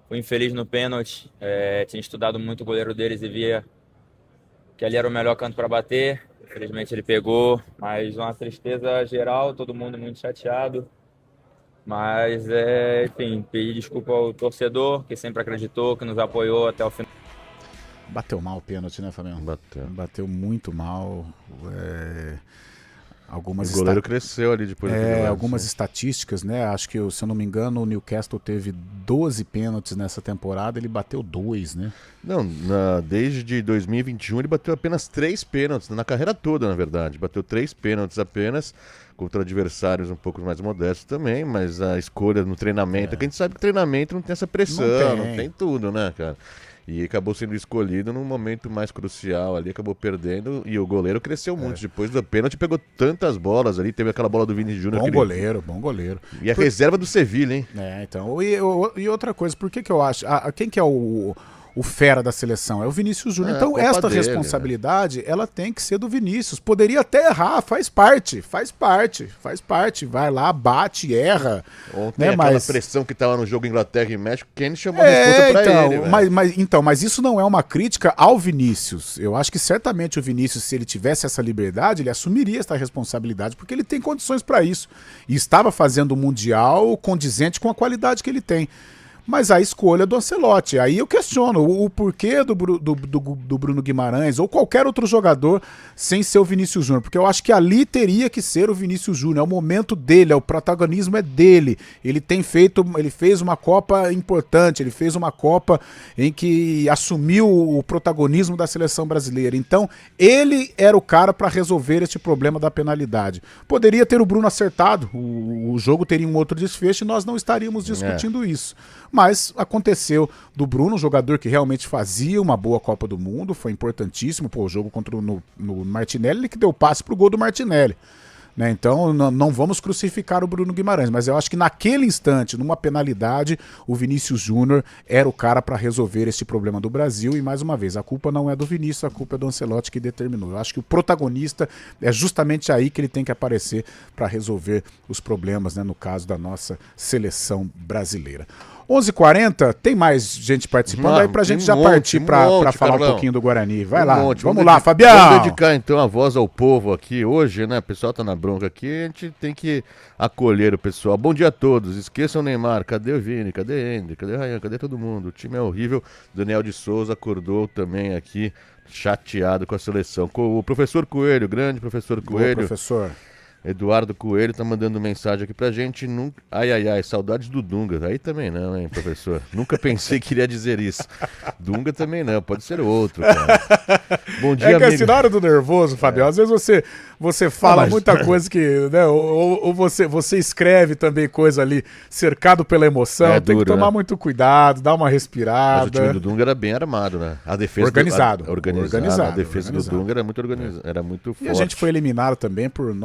fui infeliz no pênalti, tinha estudado muito o goleiro deles e via que ali era o melhor canto para bater, infelizmente ele pegou, mas uma tristeza geral, todo mundo muito chateado. Mas, enfim, pedir desculpa ao torcedor, que sempre acreditou, que nos apoiou até o final. Bateu mal o pênalti, né, Fabião? Bateu muito mal. O goleiro cresceu ali depois. Algumas estatísticas, né? Acho que, se eu não me engano, o Newcastle teve 12 pênaltis nessa temporada, ele bateu 2, né? Não, desde 2021 ele bateu apenas 3 pênaltis, na carreira toda, na verdade. Bateu 3 pênaltis apenas, contra adversários um pouco mais modestos também, mas a escolha no treinamento, que a gente sabe que treinamento não tem essa pressão, não tem tudo, né, cara? E acabou sendo escolhido num momento mais crucial ali, acabou perdendo, e o goleiro cresceu muito. Depois do pênalti pegou tantas bolas ali, teve aquela bola do Vini Júnior. Bom goleiro. E a reserva do Sevilla, hein? Então, e outra coisa, por que eu acho, quem que é o fera da seleção? É o Vinícius Júnior. Então esta responsabilidade, ela tem que ser do Vinícius. Poderia até errar, faz parte. Vai lá, bate, erra. Ontem aquela pressão que estava no jogo Inglaterra e México, quem chamou a resposta pra ele. Mas isso não é uma crítica ao Vinícius. Eu acho que certamente o Vinícius, se ele tivesse essa liberdade, ele assumiria essa responsabilidade, porque ele tem condições para isso. E estava fazendo um Mundial condizente com a qualidade que ele tem. Mas a escolha do Ancelotti, aí eu questiono o porquê do Bruno Guimarães ou qualquer outro jogador sem ser o Vinícius Júnior, porque eu acho que ali teria que ser o Vinícius Júnior, é o momento dele, o protagonismo é dele, ele fez uma Copa importante, ele fez uma Copa em que assumiu o protagonismo da seleção brasileira, então ele era o cara para resolver este problema da penalidade. Poderia ter o Bruno acertado, o jogo teria um outro desfecho e nós não estaríamos discutindo isso. Mas aconteceu do Bruno, um jogador que realmente fazia uma boa Copa do Mundo, foi importantíssimo, o jogo contra no Martinelli, ele que deu passe pro gol do Martinelli. Né? Então não vamos crucificar o Bruno Guimarães, mas eu acho que naquele instante, numa penalidade, o Vinícius Júnior era o cara para resolver esse problema do Brasil, e mais uma vez, a culpa não é do Vinícius, a culpa é do Ancelotti que determinou. Eu acho que o protagonista é justamente aí que ele tem que aparecer para resolver os problemas, né, no caso da nossa seleção brasileira. 11h40, tem mais gente participando aí pra gente já partir pra falar um pouquinho do Guarani. Vai lá, vamos lá, Fabião. Vamos dedicar então a voz ao povo aqui hoje, né? O pessoal tá na bronca aqui, a gente tem que acolher o pessoal. Bom dia a todos, esqueçam o Neymar, cadê o Vini, cadê o Ender, cadê o Ryan, cadê todo mundo? O time é horrível, Daniel de Souza acordou também aqui, chateado com a seleção. O professor Coelho, grande professor Coelho. Boa, professor. Eduardo Coelho tá mandando mensagem aqui pra gente. Ai, saudades do Dunga. Aí também não, hein, professor? Nunca pensei que iria dizer isso. Dunga também não, pode ser outro, cara. Bom dia, amigo. Assim, na hora do nervoso, Fabião, às vezes você fala muita coisa que, né, ou você escreve também coisa ali, cercado pela emoção, tem que tomar muito cuidado, dar uma respirada. Mas o time do Dunga era bem armado, né? A defesa organizado. A defesa do Dunga era muito organizada, era muito forte. E a gente foi eliminado também por,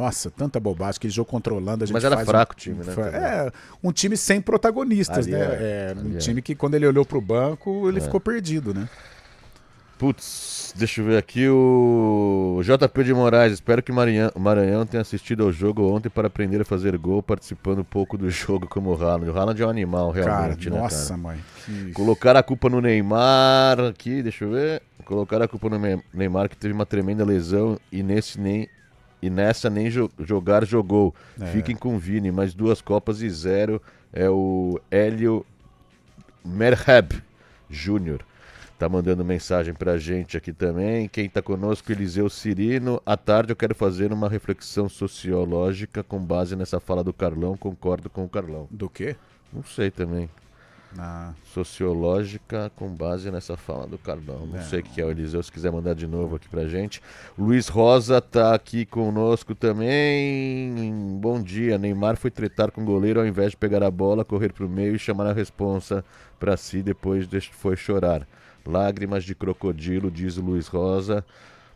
tanta bobagem, aquele jogo contra a Holanda. Mas era fraco o time, né? Um time sem protagonistas, né? Um time que, quando ele olhou pro banco, ele ficou perdido, né? Putz, deixa eu ver aqui o JP de Moraes. Espero que o Maranhão tenha assistido ao jogo ontem para aprender a fazer gol, participando um pouco do jogo como o Haaland. O Haaland é um animal, realmente, cara, né, nossa, cara? Mãe. Colocar a culpa no Neymar aqui, deixa eu ver. Colocar a culpa no Neymar, que teve uma tremenda lesão e nesse nem e nessa nem jogar jogou. Fiquem com o Vini, mais 2 Copas e 0. É o Hélio Merhab Júnior. Tá mandando mensagem pra gente aqui também. Quem tá conosco, Eliseu Cirino. À tarde eu quero fazer uma reflexão sociológica com base nessa fala do Carlão. Concordo com o Carlão. Do quê? Não sei também. Sociológica com base nessa fala do Carlão. Não sei o que é o Eliseu, se quiser mandar de novo aqui pra gente. Luiz Rosa tá aqui conosco também. Bom dia. Neymar foi tretar com o goleiro ao invés de pegar a bola, correr pro meio e chamar a responsa pra si, depois foi chorar. Lágrimas de crocodilo, diz o Luiz Rosa.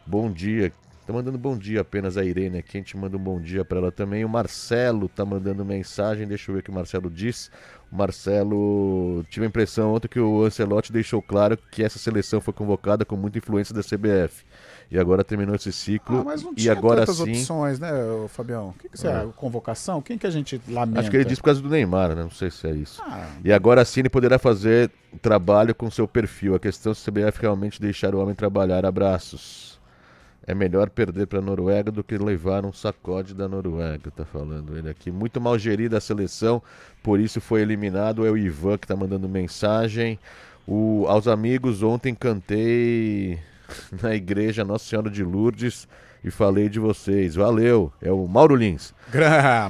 Bom dia. Tá mandando bom dia apenas a Irene aqui. A gente manda um bom dia pra ela também. O Marcelo tá mandando mensagem. Deixa eu ver o que o Marcelo diz. O Marcelo, tive a impressão ontem que o Ancelotti deixou claro que essa seleção foi convocada com muita influência da CBF. E agora terminou esse ciclo. Mas não e tinha agora tantas sim... opções, né, Fabião? O que você é? Convocação? Quem que a gente lamenta? Acho que ele disse por causa do Neymar, né? Não sei se é isso. E agora sim ele poderá fazer trabalho com seu perfil. A questão é se a CBF realmente deixar o homem trabalhar. Abraços. É melhor perder para a Noruega do que levar um sacode da Noruega, tá falando ele aqui. Muito mal gerida a seleção, por isso foi eliminado. É o Ivan que tá mandando mensagem. Aos amigos, ontem cantei na igreja Nossa Senhora de Lourdes e falei de vocês. Valeu, é o Mauro Lins.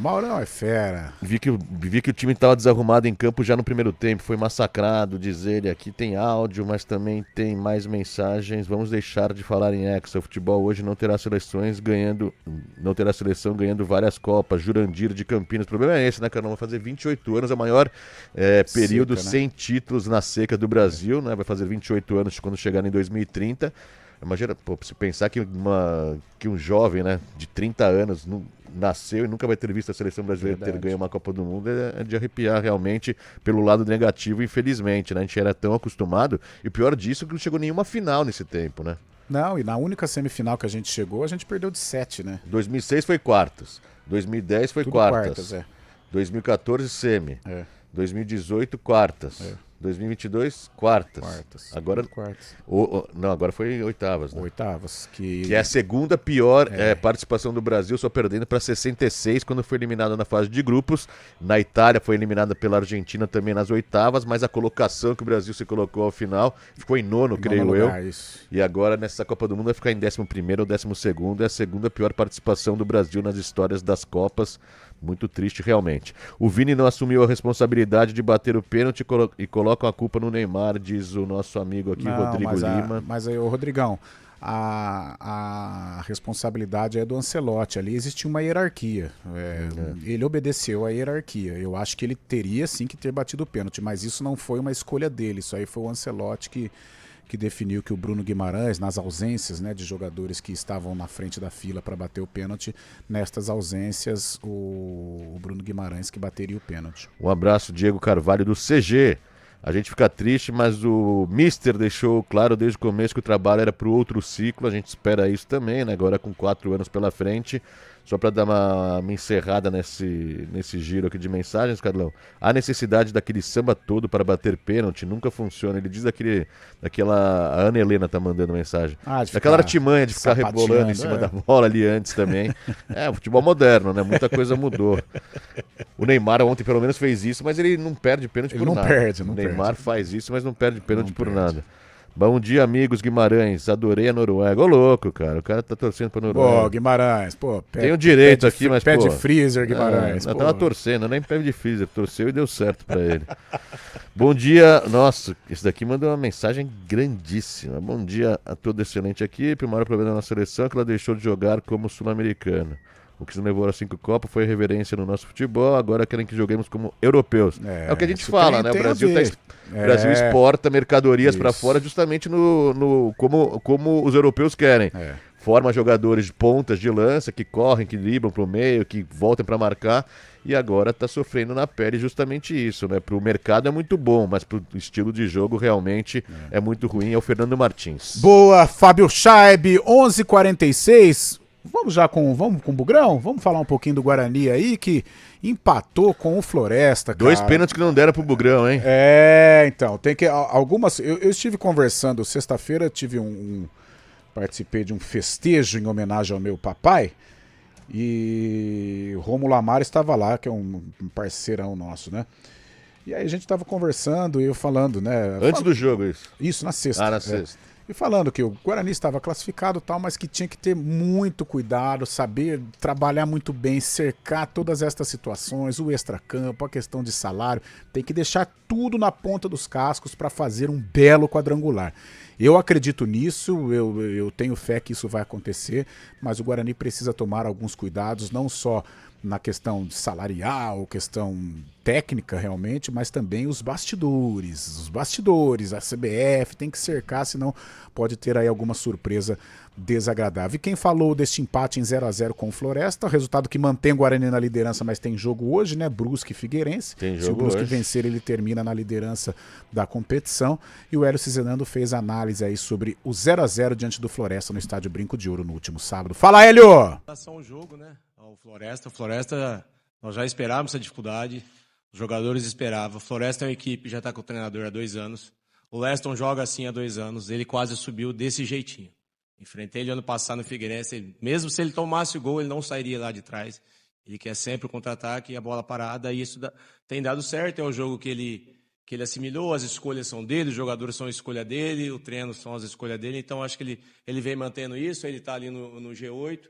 Maurão é fera. Vi que o time estava desarrumado em campo já no primeiro tempo, foi massacrado, diz ele. Aqui tem áudio, mas também tem mais mensagens. Vamos deixar de falar em Hexa. O futebol hoje não terá seleção ganhando várias Copas. Jurandir de Campinas. O problema é esse, né, cara? Vai fazer 28 anos, é o maior período seca, né? Sem títulos na seca do Brasil, né? Vai fazer 28 anos quando chegar em 2030. Imagina, se pensar que um jovem, né, de 30 anos nasceu e nunca vai ter visto a seleção brasileira ter ganho uma Copa do Mundo, é de arrepiar realmente pelo lado negativo, infelizmente, né? A gente era tão acostumado, e o pior disso é que não chegou nenhuma final nesse tempo, né? Não, e na única semifinal que a gente chegou, a gente perdeu de 7, né? 2006 foi quartas, 2010 foi quartas, 2014 semi, 2018 quartas. 2022, quartas. Agora quartas. Não, agora foi oitavas, né? Oitavas. Que é a segunda pior participação do Brasil, só perdendo para 66 quando foi eliminada na fase de grupos. Na Itália foi eliminada pela Argentina também nas oitavas, mas a colocação que o Brasil se colocou ao final ficou em nono, creio eu. Isso. E agora nessa Copa do Mundo vai ficar em 11º ou 12º. É a segunda pior participação do Brasil nas histórias das Copas. Muito triste, realmente. O Vini não assumiu a responsabilidade de bater o pênalti e colocam a culpa no Neymar, diz o nosso amigo aqui, Rodrigo Lima. Mas aí, Rodrigão, a responsabilidade é do Ancelotti. Ali existe uma hierarquia. Ele obedeceu à hierarquia. Eu acho que ele teria sim que ter batido o pênalti, mas isso não foi uma escolha dele. Isso aí foi o Ancelotti que definiu que o Bruno Guimarães, nas ausências, né, de jogadores que estavam na frente da fila para bater o pênalti, nestas ausências, o Bruno Guimarães que bateria o pênalti. Um abraço, Diego Carvalho, do CG. A gente fica triste, mas o Mister deixou claro desde o começo que o trabalho era para o outro ciclo. A gente espera isso também, né? Agora com 4 anos pela frente. Só para dar uma encerrada nesse giro aqui de mensagens, Carlão. A necessidade daquele samba todo para bater pênalti nunca funciona. Ele diz daquela... A Ana Helena tá mandando mensagem. Daquela artimanha de ficar rebolando em cima da bola ali antes também. O futebol moderno, né? Muita coisa mudou. O Neymar ontem pelo menos fez isso, mas ele não perde pênalti por nada. O Neymar faz isso, mas não perde pênalti por nada. Bom dia, amigos Guimarães. Adorei a Noruega. Ô, louco, cara. O cara tá torcendo pra Noruega. Guimarães, tem o direito aqui, mas pé de freezer, Guimarães. Eu tava torcendo, nem pé de freezer. Torceu e deu certo pra ele. Bom dia. Nossa, esse daqui mandou uma mensagem grandíssima. Bom dia a toda excelente equipe. O maior problema da nossa seleção é que ela deixou de jogar como sul-americana. O que nos levou a 5 Copas foi a reverência no nosso futebol, agora querem que joguemos como europeus. É o que a gente fala, né? O Brasil exporta mercadorias para fora justamente como os europeus querem. Forma jogadores de pontas de lança, que correm, que driblam para o meio, que voltam para marcar, e agora está sofrendo na pele justamente isso, né? Para o mercado é muito bom, mas para o estilo de jogo realmente é muito ruim. É o Fernando Martins. Boa, Fábio Scheib, 11h46. Vamos com o Bugrão? Vamos falar um pouquinho do Guarani aí, que empatou com o Floresta, cara. 2 pênaltis que não deram pro Bugrão, hein? Então, tem que... Algumas... Eu estive conversando, sexta-feira participei de um festejo em homenagem ao meu papai, E o Rômulo Amaro estava lá, que é um parceirão nosso, né? E aí a gente tava conversando e eu falando, né? Antes do jogo, isso? Isso, na sexta. Ah, na sexta. E falando que o Guarani estava classificado e tal, mas que tinha que ter muito cuidado, saber trabalhar muito bem, cercar todas estas situações, o extracampo, a questão de salário, tem que deixar tudo na ponta dos cascos para fazer um belo quadrangular. Eu acredito nisso, eu tenho fé que isso vai acontecer, mas o Guarani precisa tomar alguns cuidados, não só na questão salarial, questão técnica realmente, mas também os bastidores, a CBF tem que cercar, senão pode ter aí alguma surpresa desagradável. E quem falou deste empate em 0-0 com o Floresta, resultado que mantém o Guarani na liderança, mas tem jogo hoje, né? Brusque e Figueirense. Se o Brusque vencer, ele termina na liderança da competição. E o Hélio Cizenando fez análise aí sobre o 0-0 diante do Floresta no Estádio Brinco de Ouro no último sábado. Fala, Hélio! Em relação ao jogo, né? O Floresta, nós já esperávamos essa dificuldade, os jogadores esperavam. O Floresta é uma equipe, já está com o treinador há 2 anos. O Leston joga assim há 2 anos, ele quase subiu desse jeitinho. Enfrentei ele ano passado no Figueirense, mesmo se ele tomasse o gol, ele não sairia lá de trás. Ele quer sempre o contra-ataque e a bola parada, e isso tem dado certo. É um jogo que ele assimilou, as escolhas são dele, os jogadores são a escolha dele, o treino são as escolhas dele, então acho que ele vem mantendo isso, ele está ali no G8.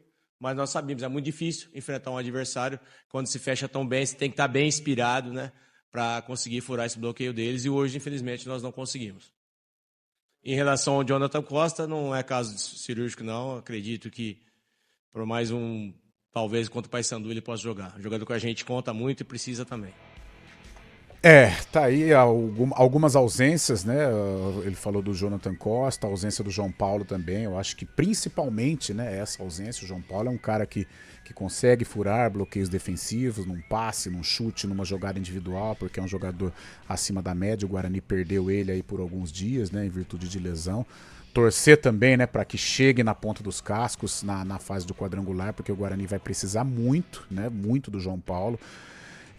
Mas nós sabemos, é muito difícil enfrentar um adversário quando se fecha tão bem, você tem que estar bem inspirado, né, para conseguir furar esse bloqueio deles, e hoje, infelizmente, nós não conseguimos. Em relação ao Jonathan Costa, não é caso cirúrgico, não. Acredito que por mais talvez contra o Paysandu ele possa jogar. O jogador que a gente conta muito e precisa também. Tá aí algumas ausências, né? Ele falou do Jonathan Costa, a ausência do João Paulo também. Eu acho que principalmente, né, essa ausência. O João Paulo é um cara que consegue furar bloqueios defensivos, num passe, num chute, numa jogada individual, porque é um jogador acima da média. O Guarani perdeu ele aí por alguns dias, né, em virtude de lesão. Torcer também, né, para que chegue na ponta dos cascos na fase do quadrangular, porque o Guarani vai precisar muito, né, muito do João Paulo.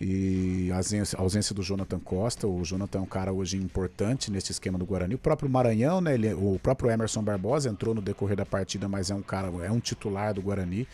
E a ausência do Jonathan Costa. O Jonathan é um cara hoje importante nesse esquema do Guarani. O próprio Maranhão, né? O próprio Emerson Barbosa entrou no decorrer da partida, mas é um titular do Guarani.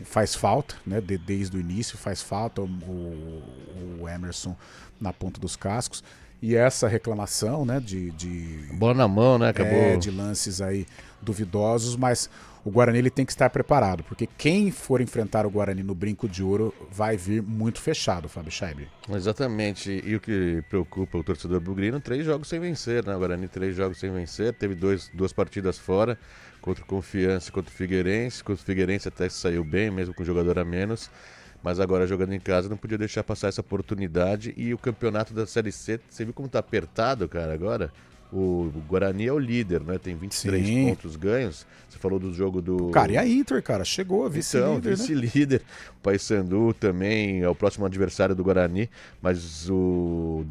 Faz falta, né? Desde o início faz falta o Emerson na ponta dos cascos. E essa reclamação, né? De bola na mão, né? Acabou. De lances aí duvidosos, mas o Guarani ele tem que estar preparado, porque quem for enfrentar o Guarani no Brinco de Ouro vai vir muito fechado, Fábio Scheiber. Exatamente, e o que preocupa o torcedor bugrino, 3 jogos sem vencer, né? O Guarani 3 jogos sem vencer, teve 2 partidas fora, contra o Confiança e contra o Figueirense. Contra o Figueirense até saiu bem, mesmo com jogador a menos, mas agora jogando em casa não podia deixar passar essa oportunidade. E o campeonato da Série C, você viu como tá apertado, cara, agora? O Guarani é o líder, né? Tem 23 pontos ganhos. Você falou do jogo do... Cara, e a Inter, cara? Chegou a vice-líder, então, vice-líder. Né? O Paysandu também é o próximo adversário do Guarani. Mas do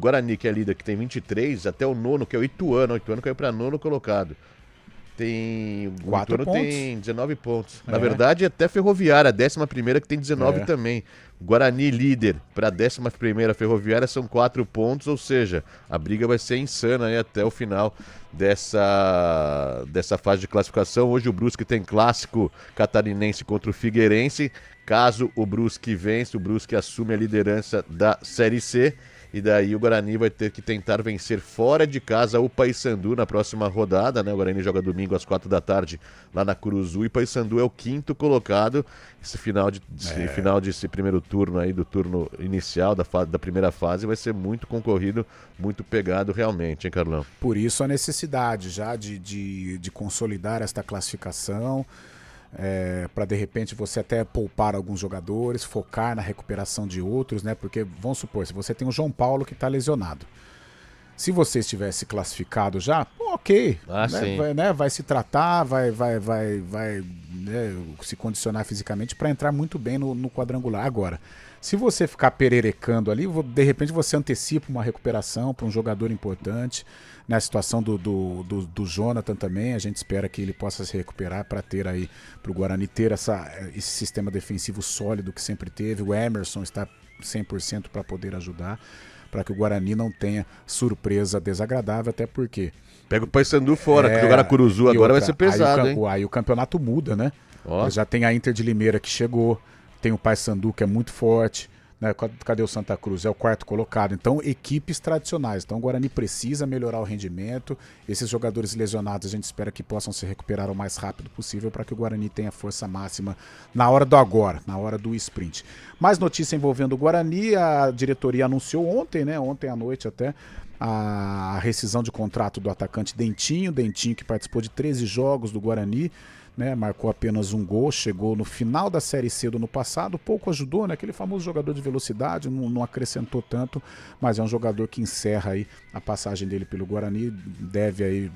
Guarani, que é líder, que tem 23, até o nono, que é o Ituano. O Ituano caiu para nono colocado. Tem... O 4 Ituano pontos. tem 19 pontos. Na verdade, até Ferroviária, a 11ª, que tem 19 também. Guarani líder para a 11ª Ferroviária são 4 pontos, ou seja, a briga vai ser insana aí até o final dessa fase de classificação. Hoje o Brusque tem clássico catarinense contra o Figueirense. Caso o Brusque vença, o Brusque assume a liderança da Série C. E daí o Guarani vai ter que tentar vencer fora de casa o Paysandu na próxima rodada, né? O Guarani joga domingo às 4 da tarde lá na Curuzu, e Paysandu é o 5º colocado. Esse final desse primeiro turno aí, do turno inicial da primeira fase, vai ser muito concorrido, muito pegado realmente, hein, Carlão? Por isso a necessidade já de consolidar esta classificação. Para de repente você até poupar alguns jogadores, focar na recuperação de outros, né? Porque vamos supor, se você tem o João Paulo que está lesionado, se você estivesse classificado já, ok, vai se tratar, vai né, se condicionar fisicamente para entrar muito bem no quadrangular. Agora, se você ficar pererecando ali, de repente você antecipa uma recuperação para um jogador importante. Na situação do Jonathan também, a gente espera que ele possa se recuperar para ter aí, para o Guarani ter esse sistema defensivo sólido que sempre teve. O Emerson está 100% para poder ajudar, para que o Guarani não tenha surpresa desagradável, até porque... Pega o Paysandu fora, que jogar na Curuzu agora vai ser pesado, hein? Aí o campeonato muda, né? Já tem a Inter de Limeira que chegou, tem o Paysandu que é muito forte, né? Cadê o Santa Cruz? É o quarto colocado. Então, equipes tradicionais. Então, o Guarani precisa melhorar o rendimento. Esses jogadores lesionados a gente espera que possam se recuperar o mais rápido possível para que o Guarani tenha força máxima na hora do agora, na hora do sprint. Mais notícia envolvendo o Guarani, a diretoria anunciou ontem, né? Ontem à noite até, a rescisão de contrato do atacante Dentinho que participou de 13 jogos do Guarani, né, marcou apenas um gol, chegou no final da Série C do ano passado, pouco ajudou, né, aquele famoso jogador de velocidade, não acrescentou tanto, mas é um jogador que encerra aí a passagem dele pelo Guarani, deve aí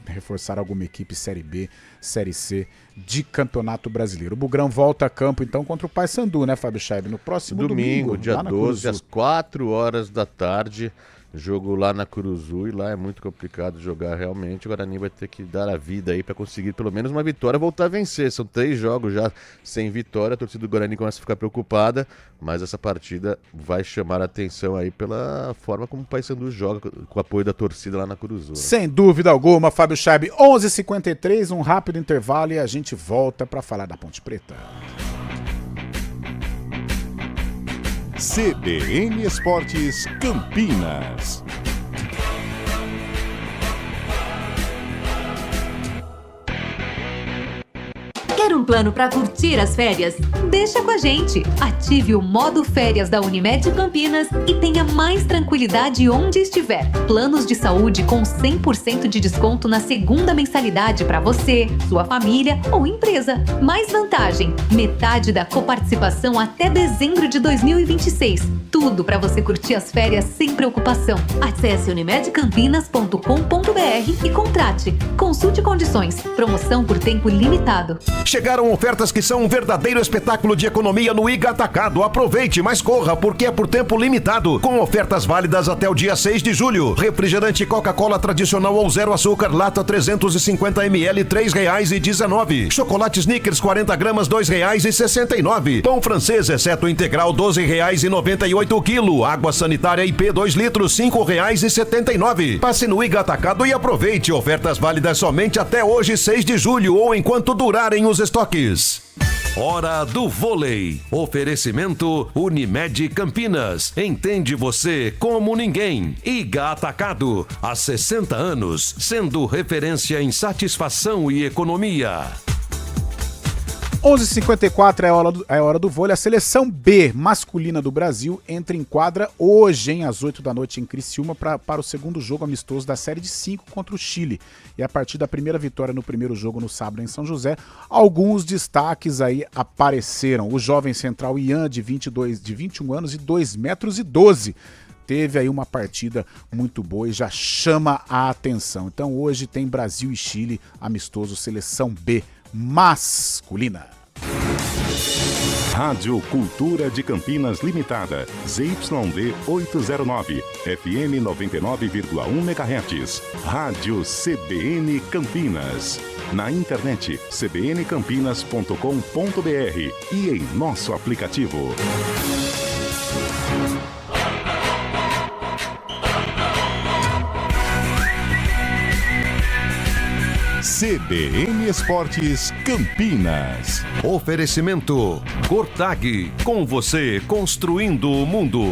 reforçar alguma equipe Série B, Série C de Campeonato Brasileiro. O Bugrão volta a campo então contra o Paysandu, né, Fábio Scheib, no próximo domingo, dia 12, às 4 horas da tarde. Jogo lá na Curuzu, e lá é muito complicado jogar realmente. O Guarani vai ter que dar a vida aí para conseguir pelo menos uma vitória, voltar a vencer. São 3 jogos já sem vitória, a torcida do Guarani começa a ficar preocupada, mas essa partida vai chamar a atenção aí pela forma como o Paysandu joga, com o apoio da torcida lá na Curuzu. Sem dúvida alguma, Fábio Scheib. 11h53, um rápido intervalo e a gente volta para falar da Ponte Preta. CBN Esportes Campinas. Quer um plano para curtir as férias? Deixa com a gente! Ative o modo férias da Unimed Campinas e tenha mais tranquilidade onde estiver. Planos de saúde com 100% de desconto na segunda mensalidade para você, sua família ou empresa. Mais vantagem, metade da coparticipação até dezembro de 2026. Tudo para você curtir as férias sem preocupação. Acesse unimedcampinas.com.br e contrate. Consulte condições. Promoção por tempo limitado. Chegaram ofertas que são um verdadeiro espetáculo de economia no Iga Atacado. Aproveite, mas corra, porque é por tempo limitado. Com ofertas válidas até o dia 6 de julho. Refrigerante Coca-Cola tradicional ou zero açúcar, lata 350 ml, R$ 3,19. Chocolate Snickers 40 gramas, R$ 2,69. Pão francês, exceto integral, R$ 12,98 o quilo. Água sanitária IP 2 litros, R$ 5,79. Passe no Iga Atacado e aproveite. Ofertas válidas somente até hoje, 6 de julho, ou enquanto durarem os estoques. Hora do vôlei. Oferecimento Unimed Campinas. Entende você como ninguém. Iga Atacado. Há 60 anos, sendo referência em satisfação e economia. 11h54 é a hora do vôlei. A seleção B masculina do Brasil entra em quadra hoje, às 8 da noite em Criciúma, para o segundo jogo amistoso da série de 5 contra o Chile. E a partir da primeira vitória no primeiro jogo no sábado em São José, alguns destaques aí apareceram. O jovem central Ian, de 21 anos e 2,12 metros, teve aí uma partida muito boa e já chama a atenção. Então hoje tem Brasil e Chile, amistoso, seleção B masculina. Rádio Cultura de Campinas Limitada, ZYD 809, FM 99,1 MHz. Rádio CBN Campinas. Na internet cbncampinas.com.br e em nosso aplicativo. CBN Esportes Campinas. Oferecimento Cortag, com você construindo o mundo.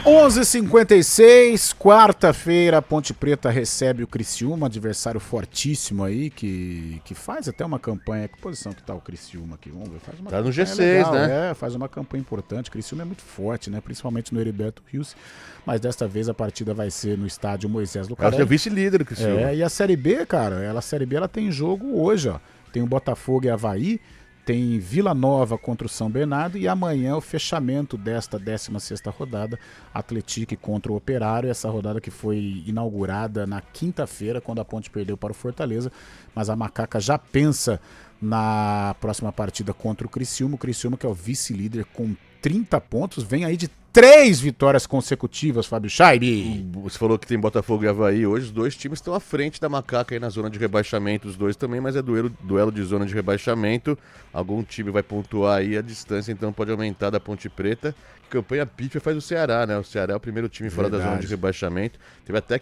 Onze 11h56, quarta-feira, a Ponte Preta recebe o Criciúma, adversário fortíssimo aí, que faz até uma campanha. Que posição que tá o Criciúma aqui? Vamos ver. Faz uma tá no G6, legal, né? Faz uma campanha importante. O Criciúma é muito forte, né? Principalmente no Heriberto Rios. Mas desta vez a partida vai ser no estádio Moisés Lucarelli. É o vice-líder do Criciúma. E a Série B, cara, a Série B ela tem jogo hoje, ó. Tem o Botafogo e Avaí. Tem Vila Nova contra o São Bernardo e amanhã o fechamento desta 16ª rodada, Atlético contra o Operário, essa rodada que foi inaugurada na quinta-feira, quando a Ponte perdeu para o Fortaleza, mas a Macaca já pensa na próxima partida contra o Criciúma que é o vice-líder com 30 pontos, vem aí de 3 vitórias consecutivas, Fábio Scheibe. Você falou que tem Botafogo e Avaí. Hoje os dois times estão à frente da Macaca aí na zona de rebaixamento. Os dois também, mas é duelo de zona de rebaixamento. Algum time vai pontuar aí a distância, então pode aumentar da Ponte Preta. Campanha pífia faz o Ceará, né? O Ceará é o primeiro time fora da zona de rebaixamento. Teve até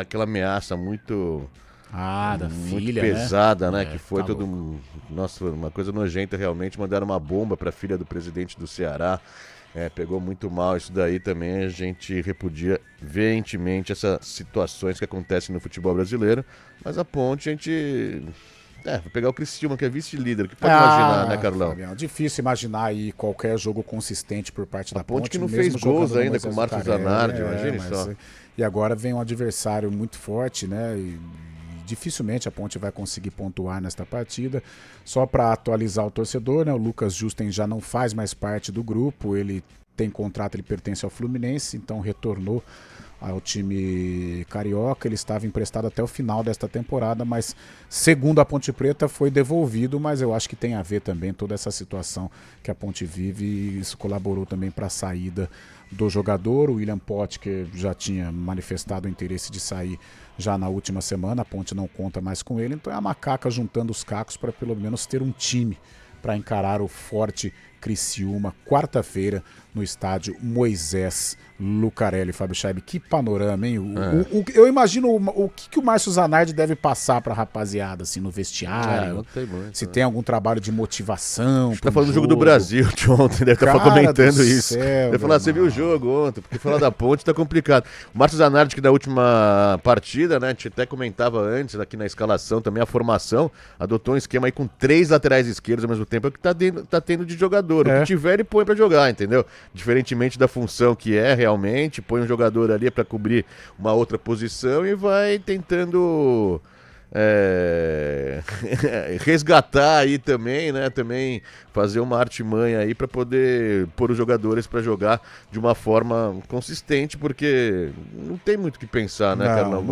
aquela ameaça muito filha, pesada, né? Que foi tá louco. Nossa, uma coisa nojenta realmente. Mandaram uma bomba para a filha do presidente do Ceará. Pegou muito mal isso daí também. A gente repudia veementemente essas situações que acontecem no futebol brasileiro. Mas a Ponte, a gente... vou pegar o Criciúma, que é vice-líder. Que pode imaginar, né, Carlão? Fabião, difícil imaginar aí qualquer jogo consistente por parte da Ponte. Que não fez gols ainda com o Marcos Zanardi, imagine só. E agora vem um adversário muito forte, né? E dificilmente a Ponte vai conseguir pontuar nesta partida. Só para atualizar o torcedor, né? O Lucas Justen já não faz mais parte do grupo, ele tem contrato, ele pertence ao Fluminense, então retornou ao time carioca. Ele estava emprestado até o final desta temporada, mas segundo a Ponte Preta foi devolvido, mas eu acho que tem a ver também toda essa situação que a Ponte vive, e isso colaborou também para a saída do jogador. O William Potker já tinha manifestado o interesse de sair já na última semana, a Ponte não conta mais com ele, então é a Macaca juntando os cacos para pelo menos ter um time para encarar o forte Criciúma, quarta-feira, no estádio Moisés Lucarelli. Fábio Scheibe, que panorama, hein? Eu imagino o que o Márcio Zanardi deve passar pra rapaziada, assim, no vestiário. Não tem muito, se tem algum trabalho de motivação. Você tá falando do jogo do Brasil de ontem, deve estar comentando isso. Deve falar, você viu o jogo ontem, porque falar da Ponte tá complicado. O Márcio Zanardi, que da última partida, né, a gente até comentava antes, aqui na escalação também, a formação, adotou um esquema aí com 3 laterais esquerdos ao mesmo tempo, é o que tá tendo de jogador. O que tiver, ele põe pra jogar, entendeu? Diferentemente da função que é realmente, põe um jogador ali pra cobrir uma outra posição e vai tentando resgatar aí também, né? Também fazer uma artimanha aí pra poder pôr os jogadores pra jogar de uma forma consistente, porque não tem muito o que pensar, né, Carlão?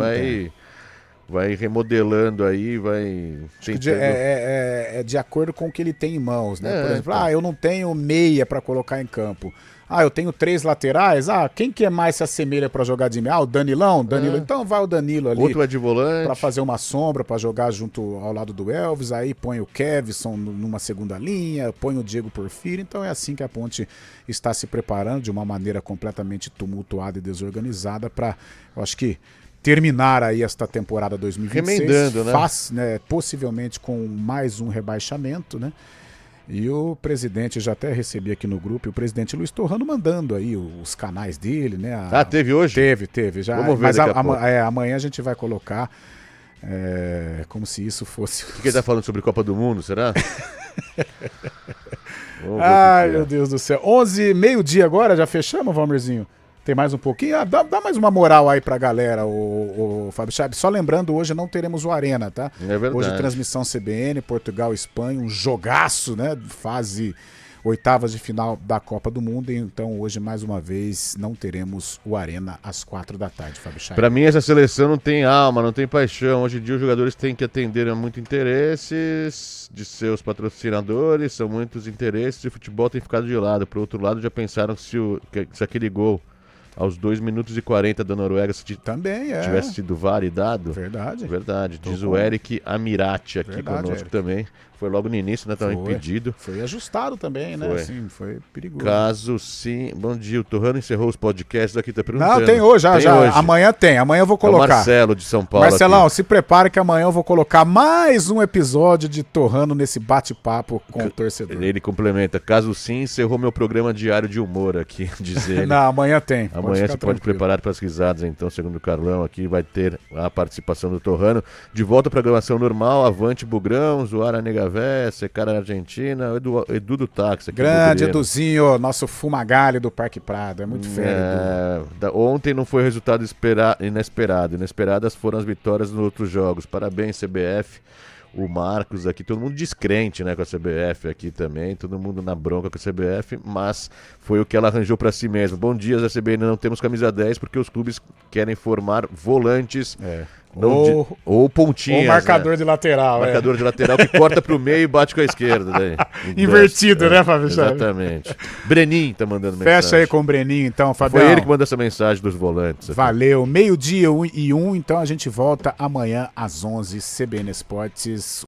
Vai remodelando aí, vai... É de acordo com o que ele tem em mãos, né? Por exemplo, eu não tenho meia para colocar em campo. Eu tenho 3 laterais. Quem que mais se assemelha para jogar de meia? O Danilão? Então vai o Danilo ali. Outro é de volante. Para fazer uma sombra, para jogar junto ao lado do Elvis. Aí põe o Kevson numa segunda linha, põe o Diego Porfírio. Então é assim que a Ponte está se preparando, de uma maneira completamente tumultuada e desorganizada, para, eu acho que, terminar aí esta temporada 2026, remendando, né? Possivelmente com mais um rebaixamento, né? E o presidente, já até recebi aqui no grupo, o presidente Luiz Torrano mandando aí os canais dele, né? Teve hoje? Teve já. Vamos ver mas daqui a pouco. Amanhã a gente vai colocar como se isso fosse... O que ele tá falando sobre Copa do Mundo, será? Ai, meu Deus do céu. 11, meio-dia agora, já fechamos, Valmerzinho? Tem mais um pouquinho? Dá mais uma moral aí pra galera, o Fábio Scheibe. Só lembrando, hoje não teremos o Arena, tá? É verdade. Hoje transmissão CBN, Portugal, Espanha, um jogaço, né? Fase oitavas de final da Copa do Mundo. Então hoje, mais uma vez, não teremos o Arena às 4 da tarde, Fábio Scheibe. Pra mim, essa seleção não tem alma, não tem paixão. Hoje em dia, os jogadores têm que atender a muitos interesses de seus patrocinadores, são muitos interesses, e o futebol tem ficado de lado. Por outro lado, já pensaram se aquele gol aos 2 minutos e 40 da Noruega tivesse sido validado. Verdade. Diz o Eric Amirati aqui conosco também. Foi logo no início, né? Estava impedido. Foi ajustado também, né? Sim, foi perigoso. Caso sim. Bom dia, o Torrano encerrou os podcasts aqui, tá perguntando. Não, tem hoje, já. Hoje. Amanhã tem, amanhã eu vou colocar. É o Marcelo de São Paulo. Marcelão, se prepare que amanhã eu vou colocar mais um episódio de Torrano nesse bate-papo com o torcedor. Ele complementa, caso sim, encerrou meu programa diário de humor aqui, diz ele. Não, amanhã tem. Amanhã você pode preparar para as risadas, então, segundo o Carlão aqui, vai ter a participação do Torrano. De volta à programação normal, Avante Bugrão, Zoara Negavé, Secara na Argentina, Edu do Táxi. Grande Eduzinho, nosso fumagalho do Parque Prado, é muito fera. Ontem não foi resultado inesperado. Inesperadas foram as vitórias nos outros jogos. Parabéns, CBF. O Marcos aqui, todo mundo descrente, né, com a CBF aqui também, todo mundo na bronca com a CBF, mas foi o que ela arranjou para si mesma. Bom dia, a CBN, não temos camisa 10 porque os clubes querem formar volantes Ou pontinhas. Ou marcador, né? de lateral. Marcador de lateral que corta pro meio e bate com a esquerda. Daí. Invertido, né, Fábio? Exatamente. Breninho tá mandando mensagem. Fecha aí com o Breninho, então, Fabião. Foi ele que manda essa mensagem dos volantes. Aqui. Valeu. 12:01, então a gente volta amanhã às 11, CBN Esportes.